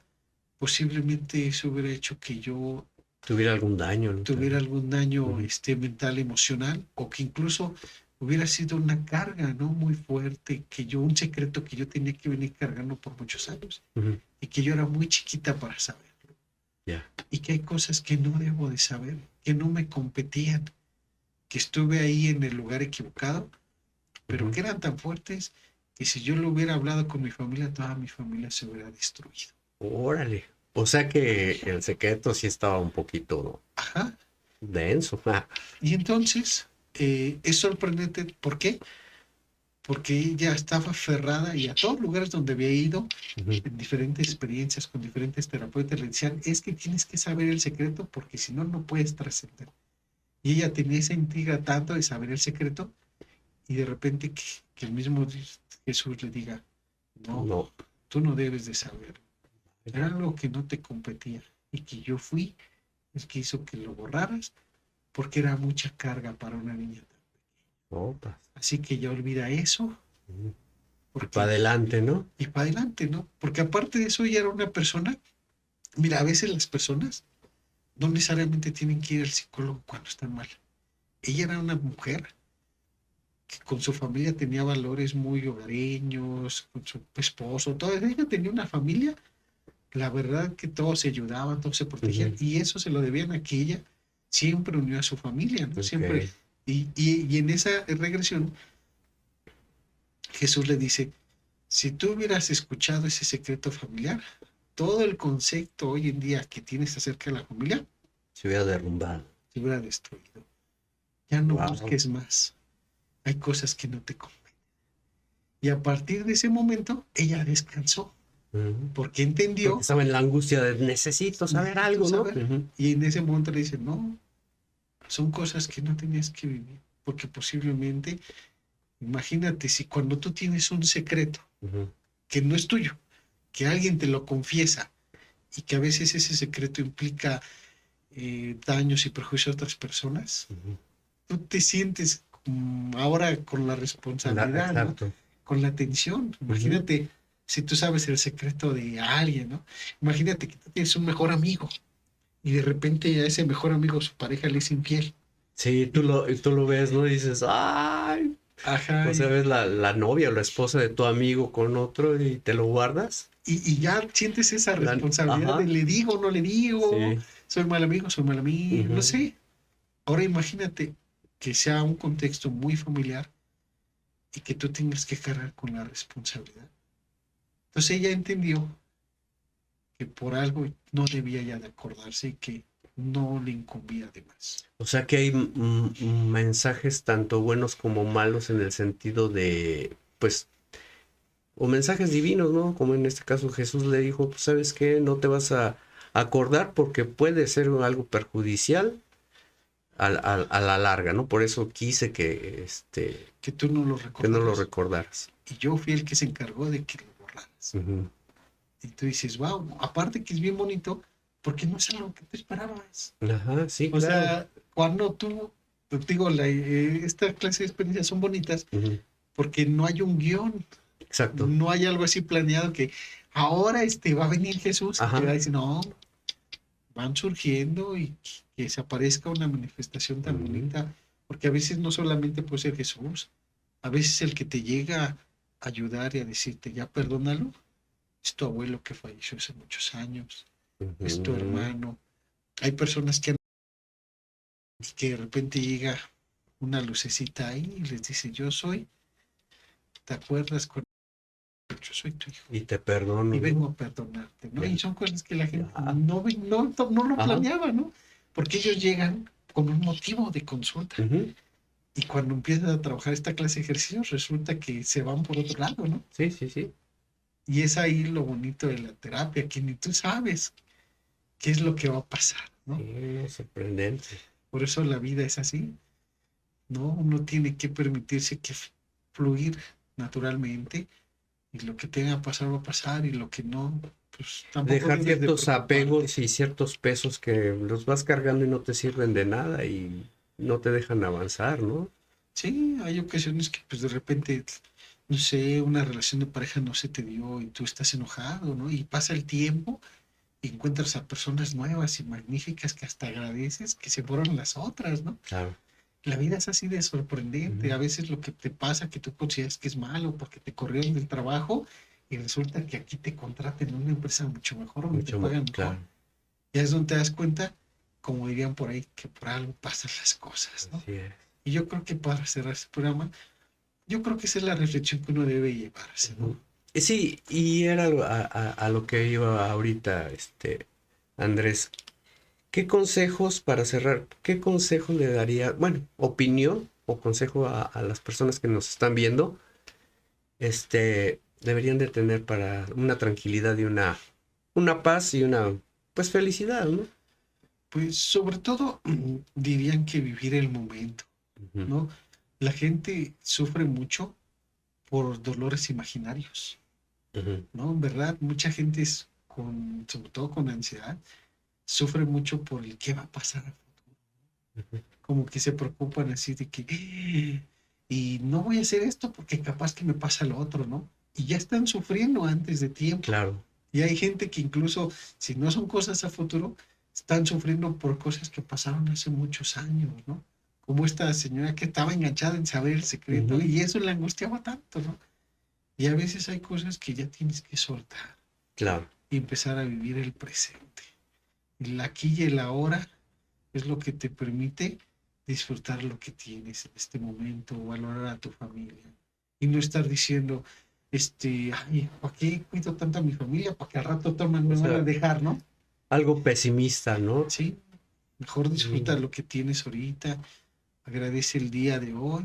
posiblemente eso hubiera hecho que yo Tuviera algún daño, ¿no? tuviera También. algún daño Ujú, mental, emocional, o que incluso hubiera sido una carga, ¿no? Muy fuerte, un secreto que yo tenía que venir cargando por muchos años, ujú, y que yo era muy chiquita para saberlo, ya. y que hay cosas que no debo de saber, que no me competían, que estuve ahí en el lugar equivocado, pero Ujú. que eran tan fuertes que si yo lo hubiera hablado con mi familia, toda mi familia se hubiera destruido. Órale. O sea que el secreto sí estaba un poquito Ajá. denso. Ah, Y entonces es sorprendente. ¿Por qué? Porque ella estaba aferrada y a todos lugares donde había ido, ujú, en diferentes experiencias con diferentes terapeutas, le decían, es que tienes que saber el secreto porque si no, no puedes trascender. Y ella tenía esa intriga tanto de saber el secreto y de repente que el mismo Jesús le diga, no, no. tú no debes de saber. Era algo que no te competía y que yo fui el que hizo que lo borraras porque era mucha carga para una niña. Opa. Así que ya olvida eso Ujú. Y para porque adelante, ¿no? y para adelante, ¿no? Porque aparte de eso, ella era una persona, mira, a veces las personas no necesariamente tienen que ir al psicólogo cuando están mal. Ella era una mujer que con su familia tenía valores muy hogareños, con su esposo, todo. Ella tenía una familia, la verdad que todos se ayudaban, todos se protegían, Ujú, y eso se lo debían a que ella siempre unió a su familia, ¿no? Siempre. ok. Y en esa regresión, Jesús le dice, si tú hubieras escuchado ese secreto familiar, todo el concepto hoy en día que tienes acerca de la familia Se hubiera derrumbado. se hubiera destruido. Ya no Wow. busques más. Hay cosas que no te convienen. Y a partir de ese momento, ella descansó, porque Porque entendió, estaba en la angustia de necesito saber necesito algo, ¿no? saber. Ujú, Y en ese momento le dice, no, son cosas que no tenías que vivir, porque posiblemente, imagínate si cuando tú tienes un secreto ujú, que no es tuyo, que alguien te lo confiesa y que a veces ese secreto implica daños y perjuicios a otras personas, ujú. tú te sientes ahora con la responsabilidad, ¿no? Exacto. Con la tensión. Ujú, Imagínate si tú sabes el secreto de alguien, ¿no? Imagínate que tú tienes un mejor amigo y de repente a ese mejor amigo su pareja le es infiel. sí, Y, tú lo ves, ¿no? Y dices, ay. ajá, O sea, ves la novia o la esposa de tu amigo con otro y te lo guardas. y ya sientes esa responsabilidad de Ajá, le digo, no le digo, sí. soy mal amigo, no Ujú, sé. Ahora imagínate que sea un contexto muy familiar y que tú tengas que cargar con la responsabilidad. Entonces ella entendió que por algo no debía ya de acordarse y que no le incumbía de más. o sea que hay mensajes tanto buenos como malos en el sentido de, pues, o mensajes divinos, ¿no? Como en este caso Jesús le dijo, pues, ¿sabes qué? No te vas a acordar porque puede ser algo perjudicial a la larga, ¿no? Por eso quise Que tú no lo que no lo recordaras. recordaras. Y yo fui el que se encargó de que lo borraras. Ujú. Y tú dices, wow, aparte que es bien bonito, porque no es algo que tú esperabas. Ajá, sí, O claro. sea, cuando tú, te digo, esta clase de experiencias son bonitas Ujú. porque no hay un guión, Exacto. no hay algo así planeado que ahora va a venir Jesús y te va Ajá. a decir, no, van surgiendo y que se aparezca una manifestación tan Ujú. bonita, porque a veces no solamente puede ser Jesús, a veces el que te llega a ayudar y a decirte, ya perdónalo, es tu abuelo que falleció hace muchos años, es tu Ujú. hermano. Hay personas que de repente llega una lucecita ahí y les dice, yo soy, ¿te acuerdas cuando yo soy tu hijo? Y te perdono, Y vengo ¿no? a perdonarte, ¿no? Ya. Y son cosas que la gente Ah, no lo ajá. planeaba, ¿no? Porque ellos llegan con un motivo de consulta. Ujú. Y cuando empiezas a trabajar esta clase de ejercicios, resulta que se van por otro lado, ¿no? Sí, sí, sí. Y es ahí lo bonito de la terapia, que ni tú sabes qué es lo que va a pasar, Sí, ¿no? no, sorprendente. Por eso la vida es así, ¿no? Uno tiene que permitirse que fluir naturalmente y lo que tenga que pasar va a pasar y lo que no, pues tampoco Dejar debes de ciertos preocuparte. apegos y ciertos pesos que los vas cargando y no te sirven de nada y no te dejan avanzar, ¿no? Sí, hay ocasiones que pues de repente, no sé, una relación de pareja no se te dio y tú estás enojado, ¿no? Y pasa el tiempo y encuentras a personas nuevas y magníficas que hasta agradeces que se fueron las otras, ¿no? Claro. La vida es así de sorprendente. Ujú. A veces lo que te pasa que tú consideras que es malo porque te corrieron del trabajo y resulta que aquí te contratan en una empresa mucho mejor, donde te Mucho más, pagan mejor. claro. Ya es donde te das cuenta, como dirían por ahí, que por algo pasan las cosas, ¿no? Así es. Y yo creo que para cerrar este programa, yo creo que esa es la reflexión que uno debe llevarse, ¿no? Ujú. Sí, y era a lo que iba ahorita, Andrés. ¿Qué consejos, para cerrar, qué consejo le daría, bueno, opinión o consejo a las personas que nos están viendo, deberían de tener para una tranquilidad y una paz y una, pues, felicidad, ¿no? Pues sobre todo dirían que vivir el momento, Ujú, ¿no? La gente sufre mucho por dolores imaginarios, ujú, ¿no? En verdad, mucha gente sobre todo con ansiedad, sufre mucho por el qué va a pasar a futuro. ujú. Como que se preocupan así de que, "Ah, y no voy a hacer esto porque capaz que me pasa lo otro, ¿no? Y ya están sufriendo antes de tiempo. Claro. Y hay gente que incluso, si no son cosas a futuro, están sufriendo por cosas que pasaron hace muchos años, ¿no? Como esta señora que estaba enganchada en saber el secreto Ujú. y eso le angustiaba tanto, ¿no? Y a veces hay cosas que ya tienes que soltar Claro. y empezar a vivir el presente. El aquí y el ahora es lo que te permite disfrutar lo que tienes en este momento, valorar a tu familia y no estar diciendo, ay, ¿para qué cuido tanto a mi familia? Para que al rato toman, O me van a sea, dejar, ¿no? algo pesimista, ¿no? Sí, mejor disfruta Mm, lo que tienes ahorita, agradece el día de hoy.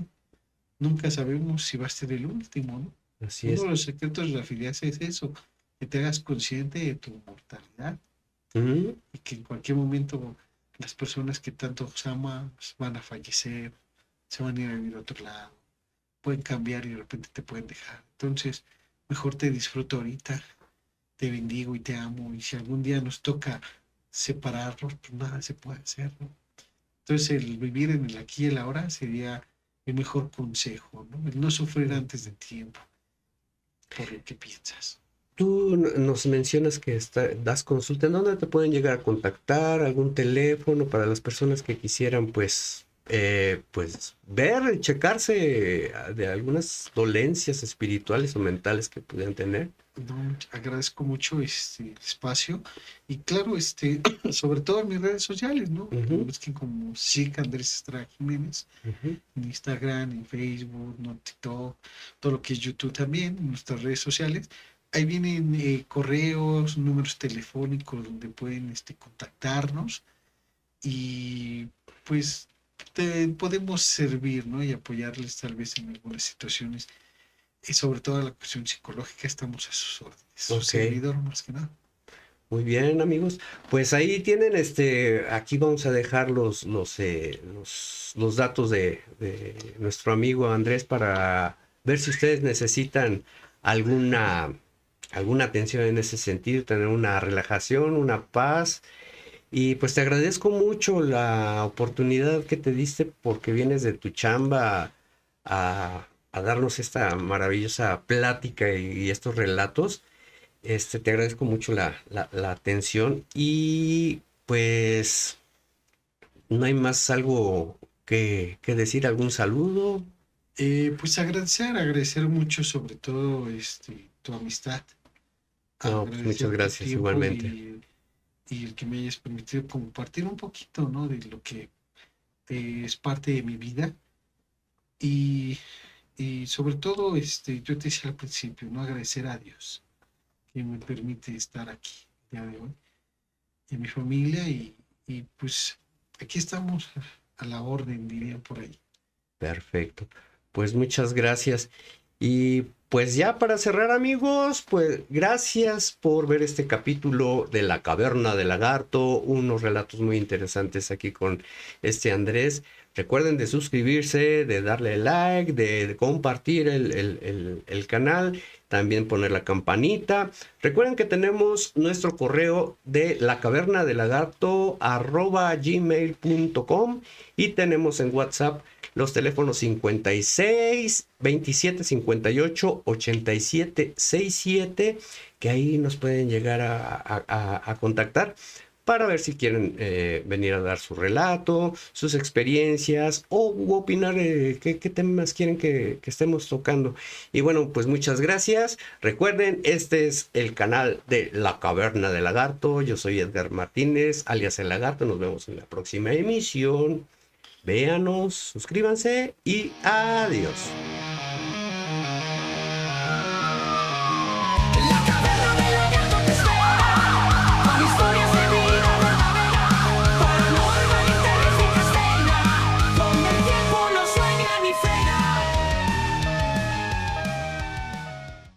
Nunca sabemos si va a ser el último, ¿no? así Uno es. de los secretos de la felicidad es eso, que te hagas consciente de tu mortalidad Ujú. y que en cualquier momento las personas que tanto amas van a fallecer, se van a ir a vivir a otro lado, pueden cambiar y de repente te pueden dejar. Entonces, mejor te disfruto ahorita, te bendigo y te amo. Y si algún día nos toca separarnos, pues nada se puede hacer, ¿no? Entonces, el vivir en el aquí y el ahora sería el mejor consejo, ¿no? El no sufrir antes de tiempo por lo que piensas. Tú nos mencionas que das consulta. ¿En dónde te pueden llegar a contactar? ¿Algún teléfono para las personas que quisieran, pues ver, checarse de algunas dolencias espirituales o mentales que pudieran tener? No, agradezco mucho este espacio y claro, sobre todo en mis redes sociales, ¿no? Que me Ujú, busquen como SIC Andrés Estrada Jiménez ujú. en Instagram, en Facebook, no TikTok, todo lo que es YouTube también, en nuestras redes sociales. Ahí vienen correos, números telefónicos donde pueden contactarnos y pues podemos servir, ¿no? Y apoyarles tal vez en algunas situaciones. Y sobre todo la cuestión psicológica estamos a sus órdenes. Su Ok, servidor más que nada. muy bien, amigos. Pues ahí tienen, aquí vamos a dejar los datos de nuestro amigo Andrés para ver si ustedes necesitan alguna, alguna atención en ese sentido, tener una relajación, una paz. Y pues te agradezco mucho la oportunidad que te diste porque vienes de tu chamba a darnos esta maravillosa plática y estos relatos. Te agradezco mucho la atención y pues no hay más algo que decir, algún saludo. Pues agradecer mucho sobre todo tu amistad, No, pues muchas agradecer tu gracias tiempo igualmente. y el que me hayas permitido compartir un poquito, ¿no? De lo que es parte de mi vida. Y Y sobre todo, yo te decía al principio, no agradecer a Dios que me permite estar aquí el día de hoy, y mi familia, y pues aquí estamos a la orden, dirían por ahí. Perfecto. Pues muchas gracias. Y pues ya para cerrar, amigos, pues gracias por ver este capítulo de La Caverna del Lagarto, unos relatos muy interesantes aquí con Andrés. Recuerden de suscribirse, de darle like, de compartir el canal, también poner la campanita. Recuerden que tenemos nuestro correo de lacavernadelagato@gmail.com y tenemos en WhatsApp los teléfonos 56 27 58 87 67, que ahí nos pueden llegar a contactar para ver si quieren venir a dar su relato, sus experiencias o opinar qué temas quieren que estemos tocando. Y bueno, pues muchas gracias. Recuerden, este es el canal de La Caverna del Lagarto. Yo soy Edgar Martínez, alias El Lagarto. Nos vemos en la próxima emisión. Véanos, suscríbanse y adiós.